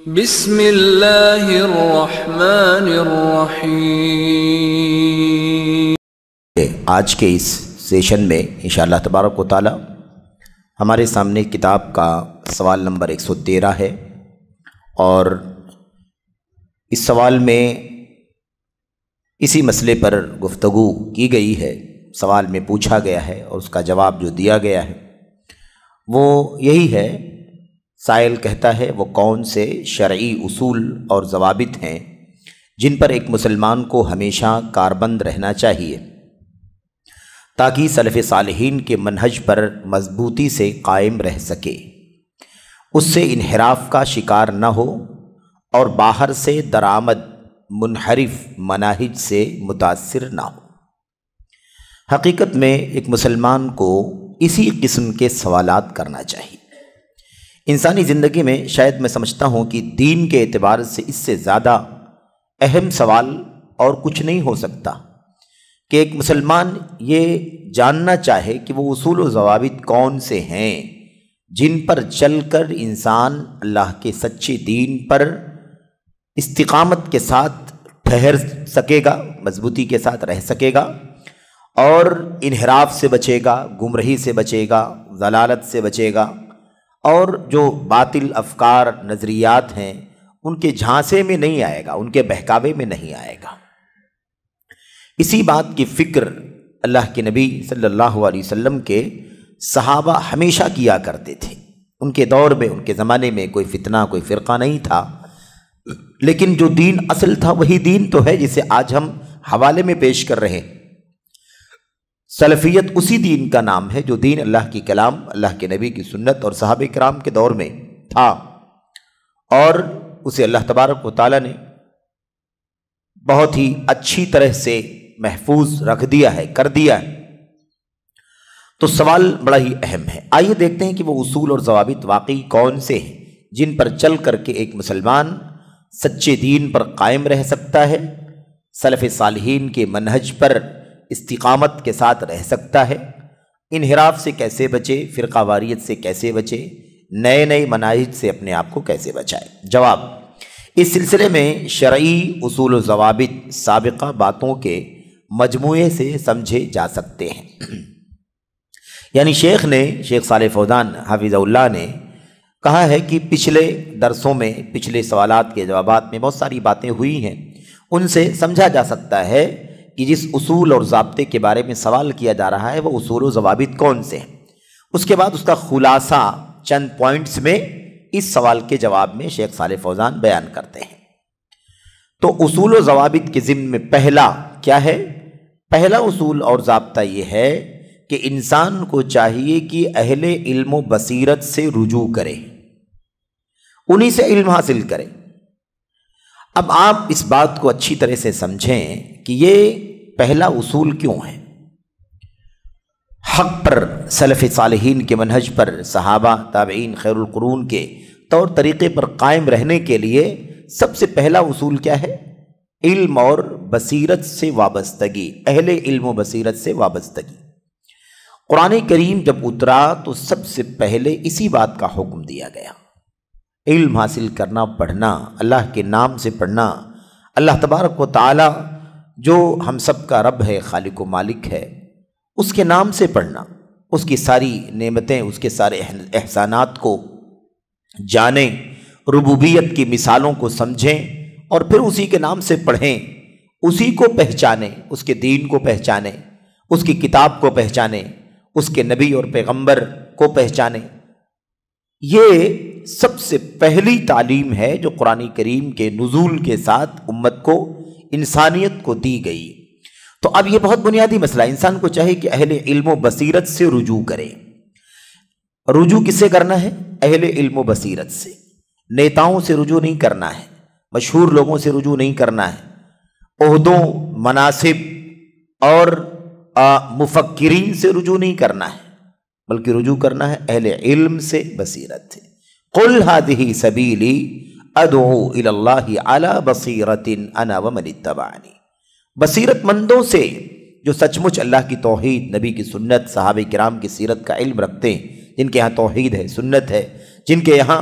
بسم اللہ الرحمن الرحیم۔ آج کے اس سیشن میں انشاءاللہ تبارک و تعالی ہمارے سامنے کتاب کا سوال نمبر 113 ہے، اور اس سوال میں اسی مسئلے پر گفتگو کی گئی ہے۔ سوال میں پوچھا گیا ہے اور اس کا جواب جو دیا گیا ہے وہ یہی ہے۔ سائل کہتا ہے وہ کون سے شرعی اصول اور ضوابط ہیں جن پر ایک مسلمان کو ہمیشہ کاربند رہنا چاہیے تاکہ سلف صالحین کے منہج پر مضبوطی سے قائم رہ سکے، اس سے انحراف کا شکار نہ ہو اور باہر سے درآمد منحرف مناہج سے متاثر نہ ہو۔ حقیقت میں ایک مسلمان کو اسی قسم کے سوالات کرنا چاہیے۔ انسانی زندگی میں شاید میں سمجھتا ہوں کہ دین کے اعتبار سے اس سے زیادہ اہم سوال اور کچھ نہیں ہو سکتا کہ ایک مسلمان یہ جاننا چاہے کہ وہ اصول و ضوابط کون سے ہیں جن پر چل کر انسان اللہ کے سچے دین پر استقامت کے ساتھ ٹھہر سکے گا، مضبوطی کے ساتھ رہ سکے گا، اور انحراف سے بچے گا، گمراہی سے بچے گا، ضلالت سے بچے گا، اور جو باطل افکار نظریات ہیں ان کے جھانسے میں نہیں آئے گا، ان کے بہکاوے میں نہیں آئے گا۔ اسی بات کی فکر اللہ کے نبی صلی اللہ علیہ وسلم کے صحابہ ہمیشہ کیا کرتے تھے۔ ان کے دور میں، ان کے زمانے میں کوئی فتنہ، کوئی فرقہ نہیں تھا، لیکن جو دین اصل تھا وہی دین تو ہے جسے آج ہم حوالے میں پیش کر رہے ہیں۔ سلفیت اسی دین کا نام ہے جو دین اللہ کی کلام، اللہ کے نبی کی سنت اور صحابہ کرام کے دور میں تھا، اور اسے اللہ تبارک و تعالی نے بہت ہی اچھی طرح سے محفوظ رکھ دیا ہے، کر دیا ہے۔ تو سوال بڑا ہی اہم ہے۔ آئیے دیکھتے ہیں کہ وہ اصول اور ضوابط واقعی کون سے ہیں جن پر چل کر کے ایک مسلمان سچے دین پر قائم رہ سکتا ہے، سلف صالحین کے منہج پر استقامت کے ساتھ رہ سکتا ہے، انحراف سے کیسے بچے، فرقہ واریت سے کیسے بچے، نئے نئے مناہج سے اپنے آپ کو کیسے بچائے۔ جواب: اس سلسلے میں شرعی اصول و ضوابط سابقہ باتوں کے مجموعے سے سمجھے جا سکتے ہیں۔ یعنی شیخ صالح فوزان حفظہ اللہ نے کہا ہے کہ پچھلے درسوں میں، پچھلے سوالات کے جوابات میں بہت ساری باتیں ہوئی ہیں، ان سے سمجھا جا سکتا ہے کہ جس اصول اور ضابطے کے بارے میں سوال کیا جا رہا ہے وہ اصول و ضوابط کون سے ہیں۔ اس کے بعد اس کا خلاصہ چند پوائنٹس میں اس سوال کے جواب میں شیخ صالح فوزان بیان کرتے ہیں۔ تو اصول و ضوابط کے ضمن میں پہلا کیا ہے؟ پہلا اصول اور ضابطہ یہ ہے کہ انسان کو چاہیے کہ اہل علم و بصیرت سے رجوع کرے، انہی سے علم حاصل کرے۔ اب آپ اس بات کو اچھی طرح سے سمجھیں کہ یہ پہلا اصول کیوں ہے۔ حق پر، سلف صالحین کے منہج پر، صحابہ، تابعین، خیر القرون کے طور طریقے پر قائم رہنے کے لیے سب سے پہلا اصول کیا ہے؟ علم اور بصیرت سے وابستگی، اہل علم و بصیرت سے وابستگی۔ قرآن کریم جب اترا تو سب سے پہلے اسی بات کا حکم دیا گیا، علم حاصل کرنا، پڑھنا، اللہ کے نام سے پڑھنا، اللہ تبارک و تعالی جو ہم سب کا رب ہے، خالق و مالک ہے، اس کے نام سے پڑھنا، اس کی ساری نعمتیں، اس کے سارے احسانات کو جانیں، ربوبیت کی مثالوں کو سمجھیں، اور پھر اسی کے نام سے پڑھیں، اسی کو پہچانیں، اس کے دین کو پہچانیں، اس کی کتاب کو پہچانیں، اس کے نبی اور پیغمبر کو پہچانیں۔ یہ سب سے پہلی تعلیم ہے جو قرآن کریم کے نزول کے ساتھ امت کو، انسانیت کو دی گئی۔ تو اب یہ بہت بنیادی مسئلہ، انسان کو چاہیے کہ اہل علم و بصیرت سے رجوع کرے۔ رجوع کس سے کرنا ہے؟ اہل علم و بصیرت سے۔ نیتاؤں سے رجوع نہیں کرنا ہے، مشہور لوگوں سے رجوع نہیں کرنا ہے، عہدوں، مناصب اور مفکرین سے رجوع نہیں کرنا ہے، بلکہ رجوع کرنا ہے اہل علم سے، بصیرت سے۔ قل هذه سبیلی ادعو الی اللہ علی بصیرۃ انا ومن اتبعنی۔ بصیرت مندوں سے جو سچ مچ اللہ کی توحید، نبی کی سنت، صحابہ کرام کی سیرت کا علم رکھتے ہیں، جن کے یہاں توحید ہے، سنت ہے، جن کے یہاں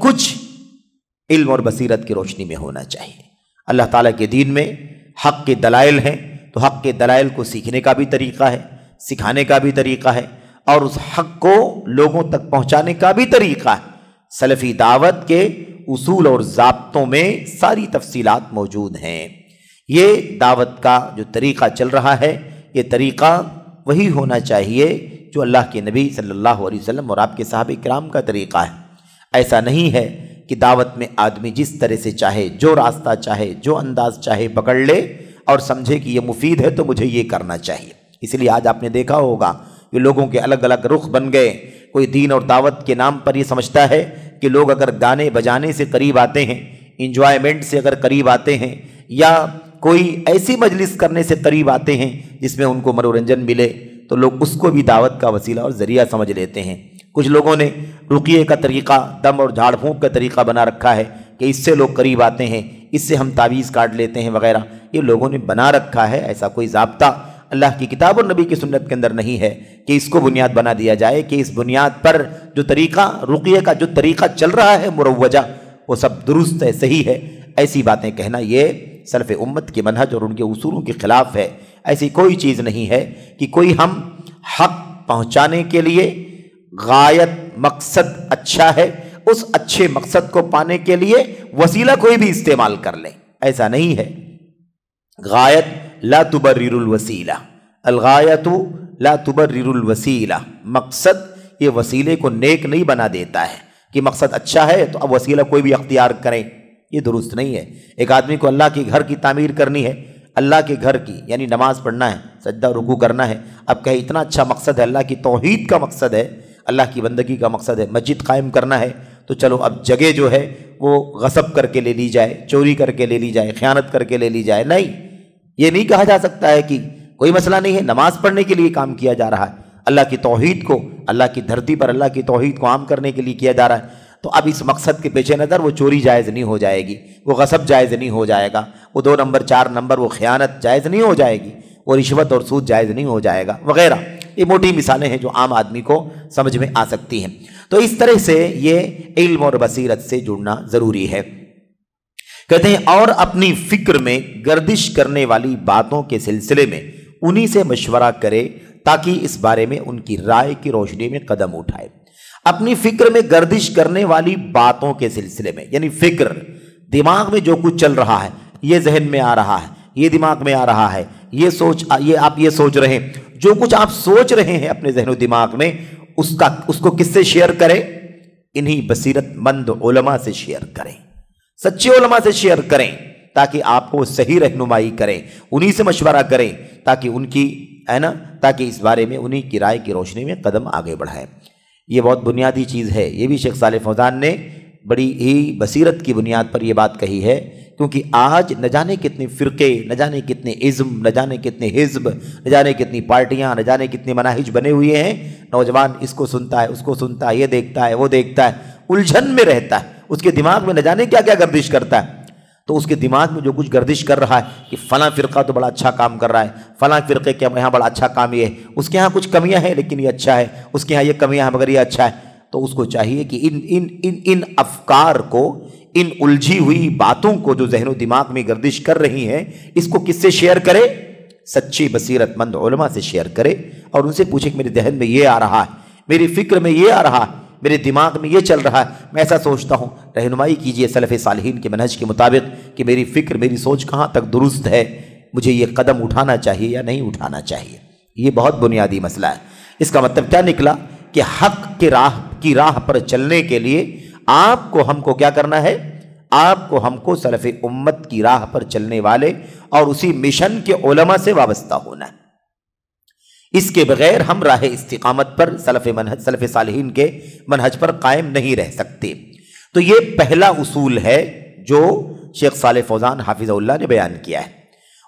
کچھ علم اور بصیرت کی روشنی میں ہونا چاہیے۔ اللہ تعالیٰ کے دین میں حق کے دلائل ہیں تو حق کے دلائل کو سیکھنے کا بھی طریقہ ہے، سکھانے کا بھی طریقہ ہے، اور اس حق کو لوگوں تک پہنچانے کا بھی طریقہ ہے۔ سلفی دعوت کے اصول اور ضابطوں میں ساری تفصیلات موجود ہیں۔ یہ دعوت کا جو طریقہ چل رہا ہے، یہ طریقہ وہی ہونا چاہیے جو اللہ کے نبی صلی اللہ علیہ وسلم اور آپ کے صحابہ کرام کا طریقہ ہے۔ ایسا نہیں ہے کہ دعوت میں آدمی جس طرح سے چاہے، جو راستہ چاہے، جو انداز چاہے پکڑ لے اور سمجھے کہ یہ مفید ہے تو مجھے یہ کرنا چاہیے۔ اس لیے آج آپ نے دیکھا ہوگا کہ لوگوں کے الگ الگ رخ بن گئے۔ کوئی دین اور دعوت کے نام پر یہ سمجھتا ہے کہ لوگ اگر گانے بجانے سے قریب آتے ہیں، انجوائمنٹ سے اگر قریب آتے ہیں، یا کوئی ایسی مجلس کرنے سے قریب آتے ہیں جس میں ان کو منورنجن ملے، تو لوگ اس کو بھی دعوت کا وسیلہ اور ذریعہ سمجھ لیتے ہیں۔ کچھ لوگوں نے رقیے کا طریقہ، دم اور جھاڑ پھونک کا طریقہ بنا رکھا ہے کہ اس سے لوگ قریب آتے ہیں، اس سے ہم تعویذ کاٹ لیتے ہیں وغیرہ۔ یہ لوگوں نے بنا رکھا ہے، ایسا کوئی ضابطہ اللہ کی کتاب اور نبی کی سنت کے اندر نہیں ہے کہ اس کو بنیاد بنا دیا جائے کہ اس بنیاد پر جو طریقہ رقیے کا جو طریقہ چل رہا ہے مروجہ، وہ سب درست ہے، صحیح ہے۔ ایسی باتیں کہنا یہ سلف امت کے منہج اور ان کے اصولوں کے خلاف ہے۔ ایسی کوئی چیز نہیں ہے کہ کوئی ہم حق پہنچانے کے لیے غایت مقصد اچھا ہے، اس اچھے مقصد کو پانے کے لیے وسیلہ کوئی بھی استعمال کر لیں، ایسا نہیں ہے۔ غایت لا تبرر الوسیلہ، الغایت لا تبرر الوسیلہ، مقصد یہ وسیلے کو نیک نہیں بنا دیتا ہے کہ مقصد اچھا ہے تو اب وسیلہ کوئی بھی اختیار کریں، یہ درست نہیں ہے۔ ایک آدمی کو اللہ کے گھر کی تعمیر کرنی ہے، اللہ کے گھر کی یعنی نماز پڑھنا ہے، سجدہ رکوع کرنا ہے، اب کہیں اتنا اچھا مقصد ہے، اللہ کی توحید کا مقصد ہے، اللہ کی بندگی کا مقصد ہے، مسجد قائم کرنا ہے، تو چلو اب جگہ جو ہے وہ غصب کر کے لے لی جائے، چوری کر کے لے لی جائے، خیانت کر کے لے لی جائے۔ نہیں، یہ نہیں کہا جا سکتا ہے کہ کوئی مسئلہ نہیں ہے، نماز پڑھنے کے لیے کام کیا جا رہا ہے، اللہ کی توحید کو، اللہ کی دھرتی پر اللہ کی توحید کو عام کرنے کے لیے کیا جا رہا ہے، تو اب اس مقصد کے پیش نظر وہ چوری جائز نہیں ہو جائے گی، وہ غصب جائز نہیں ہو جائے گا، وہ 2 نمبر 4 نمبر وہ خیانت جائز نہیں ہو جائے گی، وہ رشوت اور سود جائز نہیں ہو جائے گا وغیرہ۔ یہ موٹی مثالیں ہیں جو عام آدمی کو سمجھ میں آ سکتی ہیں۔ تو اس طرح سے یہ علم اور بصیرت سے جڑنا ضروری ہے۔ کہتے ہیں اور اپنی فکر میں گردش کرنے والی باتوں کے سلسلے میں انہی سے مشورہ کرے تاکہ اس بارے میں ان کی رائے کی روشنی میں قدم اٹھائے۔ اپنی فکر میں گردش کرنے والی باتوں کے سلسلے میں، یعنی فکر، دماغ میں جو کچھ چل رہا ہے، یہ ذہن میں آ رہا ہے، یہ دماغ میں آ رہا ہے، یہ آپ یہ سوچ رہے ہیں، جو کچھ آپ سوچ رہے ہیں اپنے ذہن و دماغ میں، اس کو کس سے شیئر کریں؟ انہی بصیرت مند علماء سے شیئر کریں، سچے علماء سے شیئر کریں تاکہ آپ کو صحیح رہنمائی کریں، انہی سے مشورہ کریں تاکہ ان کی تاکہ اس بارے میں انہی کی رائے کی روشنی میں قدم آگے بڑھائیں۔ یہ بہت بنیادی چیز ہے، یہ بھی شیخ صالح فوزان نے بڑی ہی بصیرت کی بنیاد پر یہ بات کہی ہے، کیونکہ آج نہ جانے کتنے فرقے، نہ جانے کتنے ازم، نہ جانے کتنے حزب، نہ جانے کتنی پارٹیاں، نہ جانے کتنے مناہج بنے ہوئے ہیں۔ نوجوان اس کو سنتا ہے، اس کو سنتا ہے، یہ دیکھتا ہے، وہ دیکھتا ہے، الجھن میں رہتا ہے، اس کے دماغ میں نہ جانے کیا کیا گردش کرتا ہے۔ تو اس کے دماغ میں جو کچھ گردش کر رہا ہے کہ فلاں فرقہ تو بڑا اچھا کام کر رہا ہے، فلاں فرقے کے یہاں بڑا اچھا کام یہ ہے، اس کے یہاں کچھ کمیاں ہیں لیکن یہ اچھا ہے، اس کے یہاں یہ کمیاں ہیں مگر یہ اچھا ہے، تو اس کو چاہیے کہ ان افکار کو، ان الجھی ہوئی باتوں کو جو ذہن و دماغ میں گردش کر رہی ہیں، اس کو کس سے شیئر کرے؟ سچی بصیرت مند علماء سے شیئر کرے اور ان سے پوچھے کہ میرے ذہن میں یہ آ رہا ہے، میری فکر میں یہ آ رہا ہے، میرے دماغ میں یہ چل رہا ہے، میں ایسا سوچتا ہوں، رہنمائی کیجئے سلف صالحین کے منہج کے مطابق کہ میری فکر، میری سوچ کہاں تک درست ہے، مجھے یہ قدم اٹھانا چاہیے یا نہیں اٹھانا چاہیے۔ یہ بہت بنیادی مسئلہ ہے۔ اس کا مطلب کیا نکلا کہ حق کی راہ پر چلنے کے لیے آپ کو ہم کو کیا کرنا ہے؟ آپ کو ہم کو سلف امت کی راہ پر چلنے والے اور اسی مشن کے علماء سے وابستہ ہونا ہے۔ اس کے بغیر ہم راہ استقامت پر سلف صالحین کے منہج پر قائم نہیں رہ سکتے۔ تو یہ پہلا اصول ہے جو شیخ صالح فوزان حافظہ اللہ نے بیان کیا ہے۔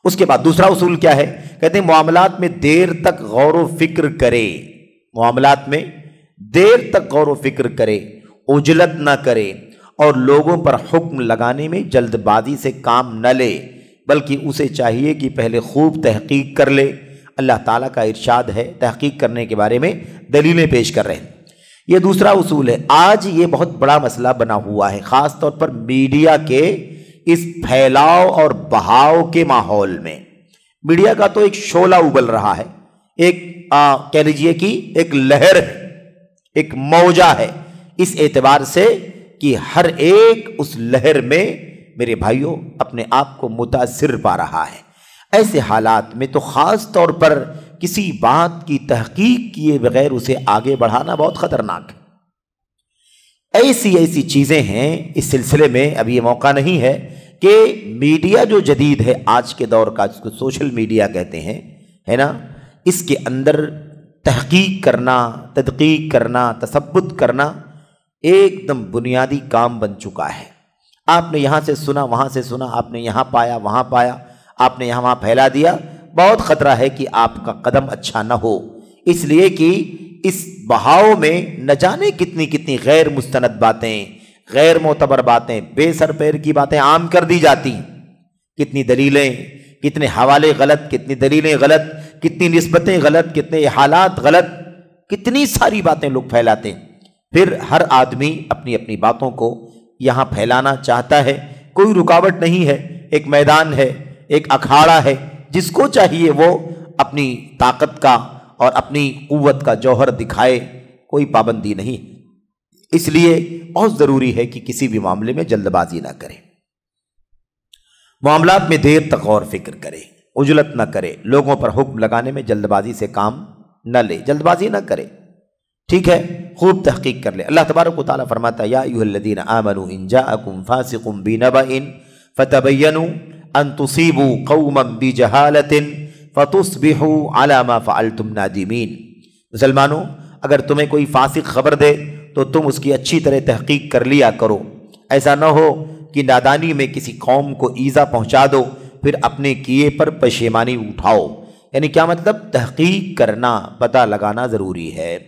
اس کے بعد دوسرا اصول کیا ہے؟ کہتے ہیں معاملات میں دیر تک غور و فکر کرے، معاملات میں دیر تک غور و فکر کرے، عجلت نہ کرے اور لوگوں پر حکم لگانے میں جلد بازی سے کام نہ لے، بلکہ اسے چاہیے کہ پہلے خوب تحقیق کر لے۔ اللہ تعالیٰ کا ارشاد ہے، تحقیق کرنے کے بارے میں دلیلیں پیش کر رہے ہیں۔ یہ دوسرا اصول ہے۔ آج یہ بہت بڑا مسئلہ بنا ہوا ہے، خاص طور پر میڈیا کے اس پھیلاؤ اور بہاؤ کے ماحول میں۔ میڈیا کا تو ایک شعلہ ابل رہا ہے، ایک کہہ لیجئے کہ ایک لہر ہے، ایک موجہ ہے، اس اعتبار سے کہ ہر ایک اس لہر میں میرے بھائیوں اپنے آپ کو متاثر پا رہا ہے۔ ایسے حالات میں تو خاص طور پر کسی بات کی تحقیق کیے بغیر اسے آگے بڑھانا بہت خطرناک ہے۔ ایسی چیزیں ہیں، اس سلسلے میں اب یہ موقع نہیں ہے کہ میڈیا جو جدید ہے آج کے دور کا، جس کو سوشل میڈیا کہتے ہیں، ہے نا، اس کے اندر تحقیق کرنا، تدقیق کرنا، تثبت کرنا ایک دم بنیادی کام بن چکا ہے۔ آپ نے یہاں سے سنا، وہاں سے سنا، آپ نے یہاں پایا، وہاں پایا، آپ نے یہاں وہاں پھیلا دیا، بہت خطرہ ہے کہ آپ کا قدم اچھا نہ ہو، اس لیے کہ اس بہاؤ میں نہ جانے کتنی کتنی غیر مستند باتیں، غیر معتبر باتیں، بے سر پیر کی باتیں عام کر دی جاتی ہیں۔ کتنی دلیلیں، کتنے حوالے غلط، کتنی دلیلیں غلط، کتنی نسبتیں غلط، کتنے حالات غلط، کتنی ساری باتیں لوگ پھیلاتے ہیں۔ پھر ہر آدمی اپنی اپنی باتوں کو یہاں پھیلانا چاہتا ہے، کوئی رکاوٹ نہیں ہے، ایک میدان ہے، ایک اکھاڑا ہے، جس کو چاہیے وہ اپنی طاقت کا اور اپنی قوت کا جوہر دکھائے، کوئی پابندی نہیں۔ اس لیے بہت ضروری ہے کہ کسی بھی معاملے میں جلد بازی نہ کرے، معاملات میں دیر تک غور فکر کرے، عجلت نہ کرے، لوگوں پر حکم لگانے میں جلد بازی سے کام نہ لے، جلد بازی نہ کرے، ٹھیک ہے، خوب تحقیق کر لے۔ اللہ تبارک و تعالیٰ فرماتا ہے یا ایھا الذین آمنوا ان جاءکم فاسق بنبأ فتبینوا ان تصیبوا قوما بجہالۃ فتصبحوا علی ما فعلتم نادمین۔ مسلمانوں، اگر تمہیں کوئی فاسق خبر دے تو تم اس کی اچھی طرح تحقیق کر لیا کرو، ایسا نہ ہو کہ نادانی میں کسی قوم کو ایذا پہنچا دو پھر اپنے کیے پر پشیمانی اٹھاؤ۔ یعنی کیا مطلب؟ تحقیق کرنا، پتہ لگانا ضروری ہے۔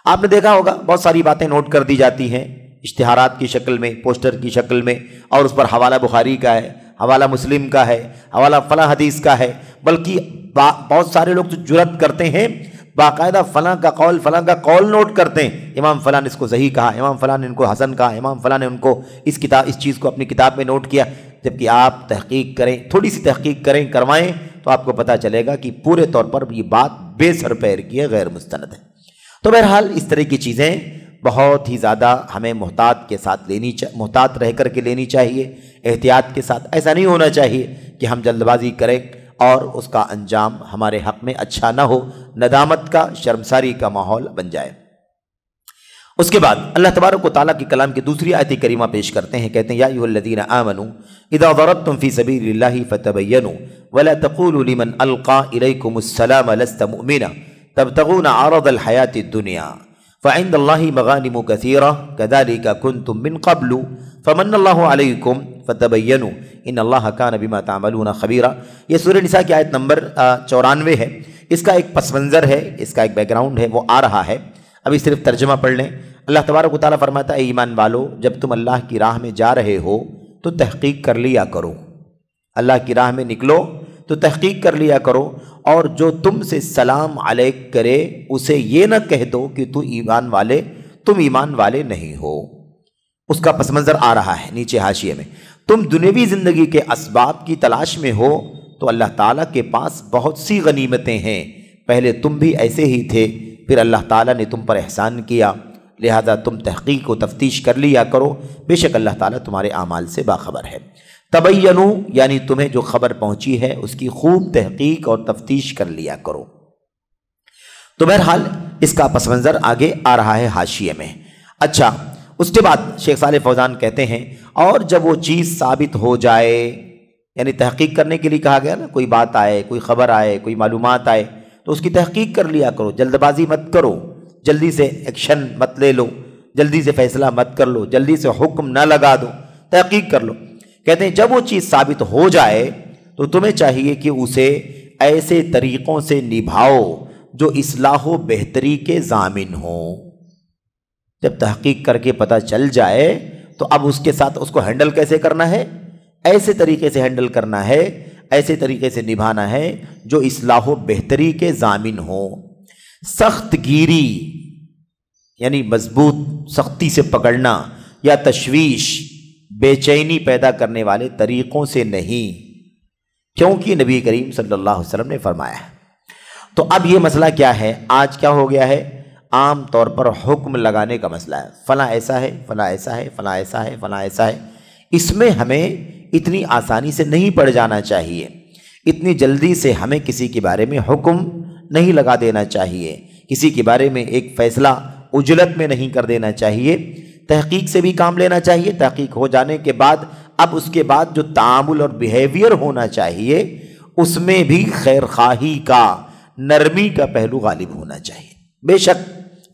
آپ نے دیکھا ہوگا بہت ساری باتیں نوٹ کر دی جاتی ہیں اشتہارات کی شکل میں، پوسٹر کی شکل میں، اور اس پر حوالہ بخاری کا ہے، حوالہ مسلم کا ہے، حوالہ فلاں حدیث کا ہے، بلکہ بہت سارے لوگ تو جرأت کرتے ہیں باقاعدہ فلاں کا قول نوٹ کرتے ہیں، امام فلاں نے اس کو صحیح کہا، امام فلاں نے ان کو حسن کہا، امام فلاں نے ان کو اس چیز کو اپنی کتاب میں نوٹ کیا۔ جبکہ آپ تحقیق کریں، تھوڑی سی تحقیق کروائیں تو آپ کو پتہ چلے گا کہ پورے طور پر یہ بات بے سر پیر کی ہے، غیر مستند ہے۔ تو بہرحال اس طرح کی چیزیں بہت ہی زیادہ ہمیں محتاط رہ کر کے لینی چاہیے، احتیاط کے ساتھ۔ ایسا نہیں ہونا چاہیے کہ ہم جلد بازی کریں اور اس کا انجام ہمارے حق میں اچھا نہ ہو، ندامت کا، شرمساری کا ماحول بن جائے۔ اس کے بعد اللہ تبارک و تعالیٰ کے کلام کی دوسری آیت کریمہ پیش کرتے ہیں، کہتے ہیں یا ایھا الذین آمنوا اذا ضربتم فی سبیل اللہ فتبینوا ولا تقولوا لمن القى الیکم السلام لست مؤمنا تبتغون عرض الحیاة الدنیا فعند اللہ مغانم کثیرہ کذلک کنتم من قبل فمن اللہ علیکم فتبینوا ان اللہ کان بما تعملون خبیرا۔ یہ سورہ نساء کی آیت نمبر 94 ہے۔ اس کا ایک پس منظر ہے، اس کا ایک بیک گراؤنڈ ہے، وہ آ رہا ہے، ابھی صرف ترجمہ پڑھ لیں۔ اللہ تبارک و تعالیٰ فرماتا ہے اے ایمان والو، جب تم اللہ کی راہ میں جا رہے ہو تو تحقیق کر لیا کرو، اللہ کی راہ میں نکلو تو تحقیق کر لیا کرو، اور جو تم سے سلام علیک کرے اسے یہ نہ کہہ دو کہ تم ایمان والے نہیں ہو۔ اس کا پس منظر آ رہا ہے نیچے حاشیے میں۔ تم دنیوی زندگی کے اسباب کی تلاش میں ہو تو اللہ تعالیٰ کے پاس بہت سی غنیمتیں ہیں، پہلے تم بھی ایسے ہی تھے، پھر اللہ تعالیٰ نے تم پر احسان کیا، لہذا تم تحقیق و تفتیش کر لیا کرو، بے شک اللہ تعالیٰ تمہارے اعمال سے باخبر ہے۔ تبینوا یعنی تمہیں جو خبر پہنچی ہے اس کی خوب تحقیق اور تفتیش کر لیا کرو۔ تو بہرحال اس کا پس منظر آگے آ رہا ہے حاشیے میں۔ اچھا، اس کے بعد شیخ صالح فوزان کہتے ہیں اور جب وہ چیز ثابت ہو جائے، یعنی تحقیق کرنے کے لیے کہا گیا نا، کوئی بات آئے، کوئی خبر آئے، کوئی معلومات آئے تو اس کی تحقیق کر لیا کرو، جلد بازی مت کرو، جلدی سے ایکشن مت لے لو، جلدی سے فیصلہ مت کر لو، جلدی سے حکم نہ لگا دو، تحقیق کر لو۔ کہتے ہیں جب وہ چیز ثابت ہو جائے تو تمہیں چاہیے کہ اسے ایسے طریقوں سے نبھاؤ جو اصلاح و بہتری کے ضامن ہوں۔ جب تحقیق کر کے پتہ چل جائے تو اب اس کے ساتھ اس کو ہینڈل کیسے کرنا ہے؟ ایسے طریقے سے ہینڈل کرنا ہے، ایسے طریقے سے نبھانا ہے جو اصلاح و بہتری کے ضامن ہوں۔ سخت گیری یعنی مضبوط سختی سے پکڑنا یا تشویش بے چینی پیدا کرنے والے طریقوں سے نہیں، کیونکہ نبی کریم صلی اللہ علیہ وسلم نے فرمایا ہے۔ تو اب یہ مسئلہ کیا ہے؟ آج کیا ہو گیا ہے؟ عام طور پر حکم لگانے کا مسئلہ ہے، فلاں ایسا ہے، فلاں ایسا ہے، فلاں ایسا ہے، فلاں ایسا ہے۔ اس میں ہمیں اتنی آسانی سے نہیں پڑ جانا چاہیے، اتنی جلدی سے ہمیں کسی کے بارے میں حکم نہیں لگا دینا چاہیے، کسی کے بارے میں ایک فیصلہ عجلت میں نہیں کر دینا چاہیے، تحقیق سے بھی کام لینا چاہیے۔ تحقیق ہو جانے کے بعد اب اس کے بعد جو تعامل اور بیہیویئر ہونا چاہیے اس میں بھی خیر خواہی کا، نرمی کا پہلو غالب ہونا چاہیے۔ بے شک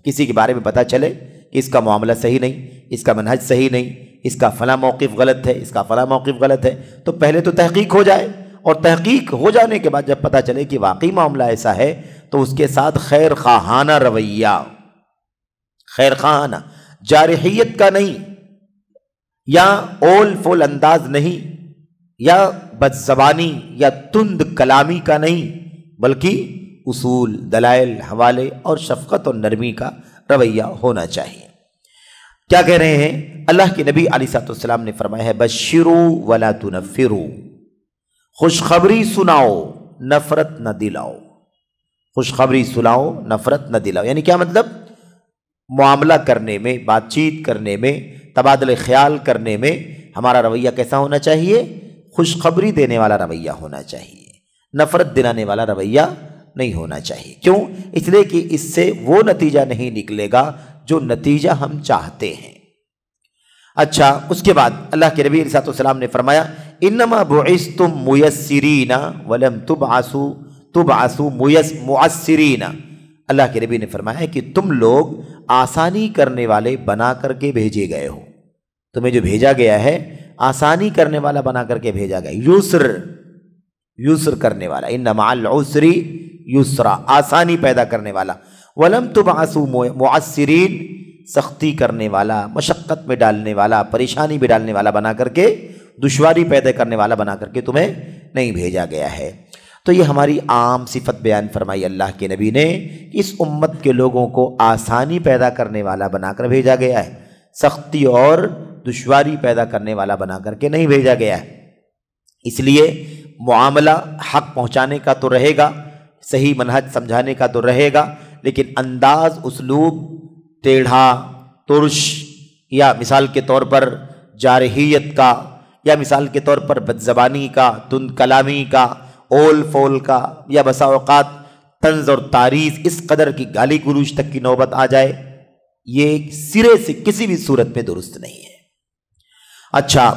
کسی کے بارے میں پتہ چلے کہ اس کا معاملہ صحیح نہیں، اس کا منہج صحیح نہیں، اس کا فلاں موقف غلط ہے، اس کا فلاں موقف غلط ہے، تو پہلے تو تحقیق ہو جائے، اور تحقیق ہو جانے کے بعد جب پتہ چلے کہ واقعی معاملہ ایسا ہے تو اس کے ساتھ خیر خواہانہ رویہ، خیر خواہانہ، جارحیت کا نہیں، یا اول فول انداز نہیں، یا بد زبانی یا تند کلامی کا نہیں، بلکہ اصول، دلائل، حوالے اور شفقت اور نرمی کا رویہ ہونا چاہیے۔ کیا کہہ رہے ہیں؟ اللہ کے نبی علیہ السلام نے فرمایا ہے بشروا ولا تنفروا، خوشخبری سناؤ نفرت نہ دلاؤ، خوشخبری سناؤ نفرت نہ دلاؤ۔ یعنی کیا مطلب؟ معاملہ کرنے میں، بات چیت کرنے میں، تبادلہ خیال کرنے میں ہمارا رویہ کیسا ہونا چاہیے؟ خوشخبری دینے والا رویہ ہونا چاہیے، نفرت دلانے والا رویہ نہیں ہونا چاہیے۔ کیوں؟ اس لیے کہ اس سے وہ نتیجہ نہیں نکلے گا جو نتیجہ ہم چاہتے ہیں۔ اچھا، اس کے بعد اللہ کے نبی علیہ السلام نے فرمایا انما بعثتم میسرین ولم تبعثوا معسرین۔ اللہ کے نبی نے فرمایا کہ تم لوگ آسانی کرنے والے بنا کر کے بھیجے گئے ہو، تمہیں جو بھیجا گیا ہے آسانی کرنے والا بنا کر کے بھیجا گیا، یسر کرنے والا، ان مع العسر یسرا، آسانی پیدا کرنے والا، ولم تبعثوا معسرین، سختی کرنے والا، مشقت میں ڈالنے والا، پریشانی میں ڈالنے والا بنا کر کے، دشواری پیدا کرنے والا بنا کر کے تمہیں نہیں بھیجا گیا ہے۔ تو یہ ہماری عام صفت بیان فرمائی اللہ کے نبی نے، اس امت کے لوگوں کو آسانی پیدا کرنے والا بنا کر بھیجا گیا ہے، سختی اور دشواری پیدا کرنے والا بنا کر کے نہیں بھیجا گیا ہے۔ اس لیے معاملہ حق پہنچانے کا تو رہے گا، صحیح منہج سمجھانے کا تو رہے گا، لیکن انداز، اسلوب ٹیڑھا، ترش، یا مثال کے طور پر جارحیت کا، یا مثال کے طور پر بد زبانی کا، تند کلامی کا، اول فول کا، یا بسا اوقات طنز اور تعریض، اس قدر کی گالی گلوچ تک کی نوبت آ جائے، یہ سرے سے کسی بھی صورت میں درست نہیں ہے۔ اچھا،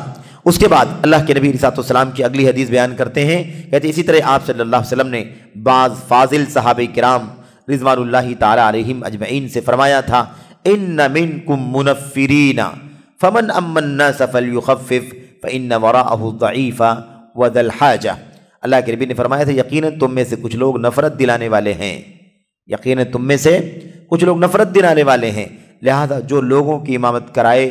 اس کے بعد اللہ کے نبی علیہ السلام کی اگلی حدیث بیان کرتے ہیں، کہتے ہیں اسی طرح آپ صلی اللہ علیہ وسلم نے بعض فاضل صحابہ کرام رضوان اللہ تعالی علیہم اجمعین سے فرمایا تھا ان منکم منفرین فمن اما الناس فلیخفف فان وراءه الضعیف وذا الحاجہ۔ اللہ کے نبی نے فرمایا تھا یقیناً تم میں سے کچھ لوگ نفرت دلانے والے ہیں، یقیناً تم میں سے کچھ لوگ نفرت دلانے والے ہیں، لہذا جو لوگوں کی امامت کرائے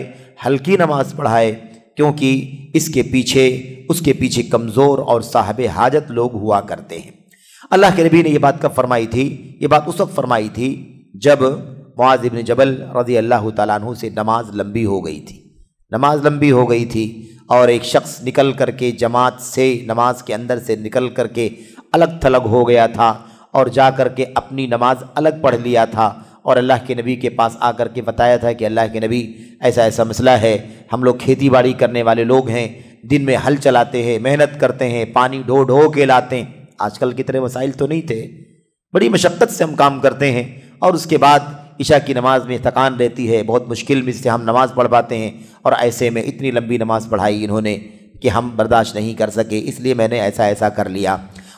ہلکی نماز پڑھائے، کیونکہ اس کے پیچھے کمزور اور صاحب حاجت لوگ ہوا کرتے ہیں۔ اللہ کے نبی نے یہ بات کب فرمائی تھی؟ یہ بات اس وقت فرمائی تھی جب معاذ بن جبل رضی اللہ تعالیٰ عنہ سے نماز لمبی ہو گئی تھی اور ایک شخص نکل کر کے جماعت سے، نماز کے اندر سے نکل کر کے الگ تھلگ ہو گیا تھا اور جا کر کے اپنی نماز الگ پڑھ لیا تھا، اور اللہ کے نبی کے پاس آ کر کے بتایا تھا کہ اللہ کے نبی ایسا مسئلہ ہے، ہم لوگ کھیتی باڑی کرنے والے لوگ ہیں، دن میں ہل چلاتے ہیں، محنت کرتے ہیں، پانی ڈھو کے لاتے ہیں، آج کل کی طرح وسائل تو نہیں تھے، بڑی مشقت سے ہم کام کرتے ہیں، اور اس کے بعد عشاء کی نماز میں تھکان رہتی ہے، بہت مشکل میں سے ہم نماز پڑھ پاتے ہیں، اور ایسے میں اتنی لمبی نماز پڑھائی انہوں نے کہ ہم برداشت نہیں کر سکے، اس لیے میں نے ایسا کر لیا۔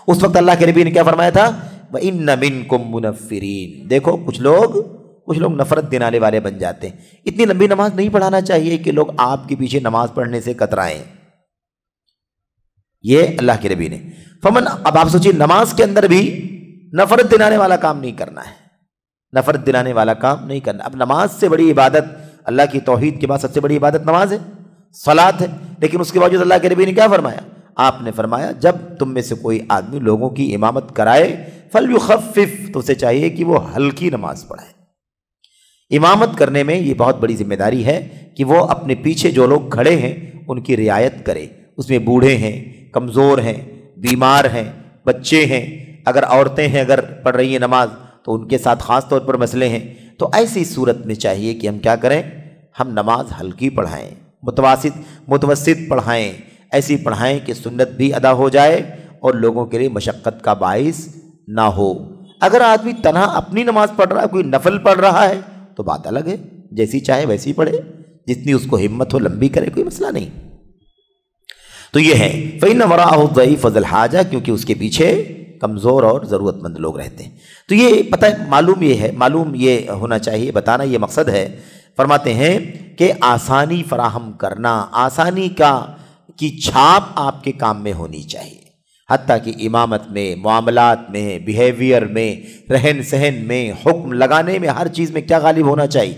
اس وقت اللہ کے نبی نے کیا فرمایا تھا؟ وَإِنَّ مِنْكُمْ مُنَفِّرِينَ، دیکھو کچھ لوگ نفرت دینے والے بن جاتے ہیں۔ اتنی لمبی نماز نہیں پڑھانا چاہیے کہ لوگ آپ کے پیچھے نماز پڑھنے سے کترائیں، یہ اللہ کے نبی نے اب آپ سوچیے نماز کے اندر بھی نفرت دلانے والا کام نہیں کرنا ہے، نفرت دلانے والا کام نہیں کرنا۔ اب نماز سے بڑی عبادت، اللہ کی توحید کے بعد سب سے بڑی عبادت نماز ہے، صلاۃ ہے، لیکن اس کے باوجود اللہ کے نبی نے کیا فرمایا؟ آپ نے فرمایا جب تم میں سے کوئی آدمی لوگوں کی امامت کرائے فلیخفف، تو اسے چاہیے کہ وہ ہلکی نماز پڑھائے، امامت کرنے میں یہ بہت بڑی ذمہ داری ہے کہ وہ اپنے پیچھے جو لوگ کھڑے ہیں ان کی رعایت کرے. اس میں بوڑھے ہیں، کمزور ہیں، بیمار ہیں، بچے ہیں، اگر عورتیں ہیں اگر پڑھ رہی ہیں نماز تو ان کے ساتھ خاص طور پر مسئلے ہیں. تو ایسی صورت میں چاہیے کہ ہم کیا کریں، ہم نماز ہلکی پڑھائیں، متوسط پڑھائیں، ایسی پڑھائیں کہ سنت بھی ادا ہو جائے اور لوگوں کے لیے مشقت کا باعث نہ ہو. اگر آدمی تنہا اپنی نماز پڑھ رہا ہے، کوئی نفل پڑھ رہا ہے تو بات الگ ہے، جیسی چاہے ویسی پڑھے، جتنی اس کو ہمت ہو لمبی کرے، کوئی مسئلہ نہیں. تو یہ ہے فَإِنَّ وَرَاءَهُ الضَّعِيفَ ذَا الْحَاجَةِ، کیونکہ اس کے پیچھے کمزور اور ضرورت مند لوگ رہتے ہیں. تو یہ پتہ معلوم یہ ہونا چاہیے، بتانا یہ مقصد ہے. فرماتے ہیں کہ آسانی فراہم کرنا، آسانی کی چھاپ آپ کے کام میں ہونی چاہیے، حتیٰ کہ امامت میں، معاملات میں، بیہیویئر میں، رہن سہن میں، حکم لگانے میں، ہر چیز میں کیا غالب ہونا چاہیے؟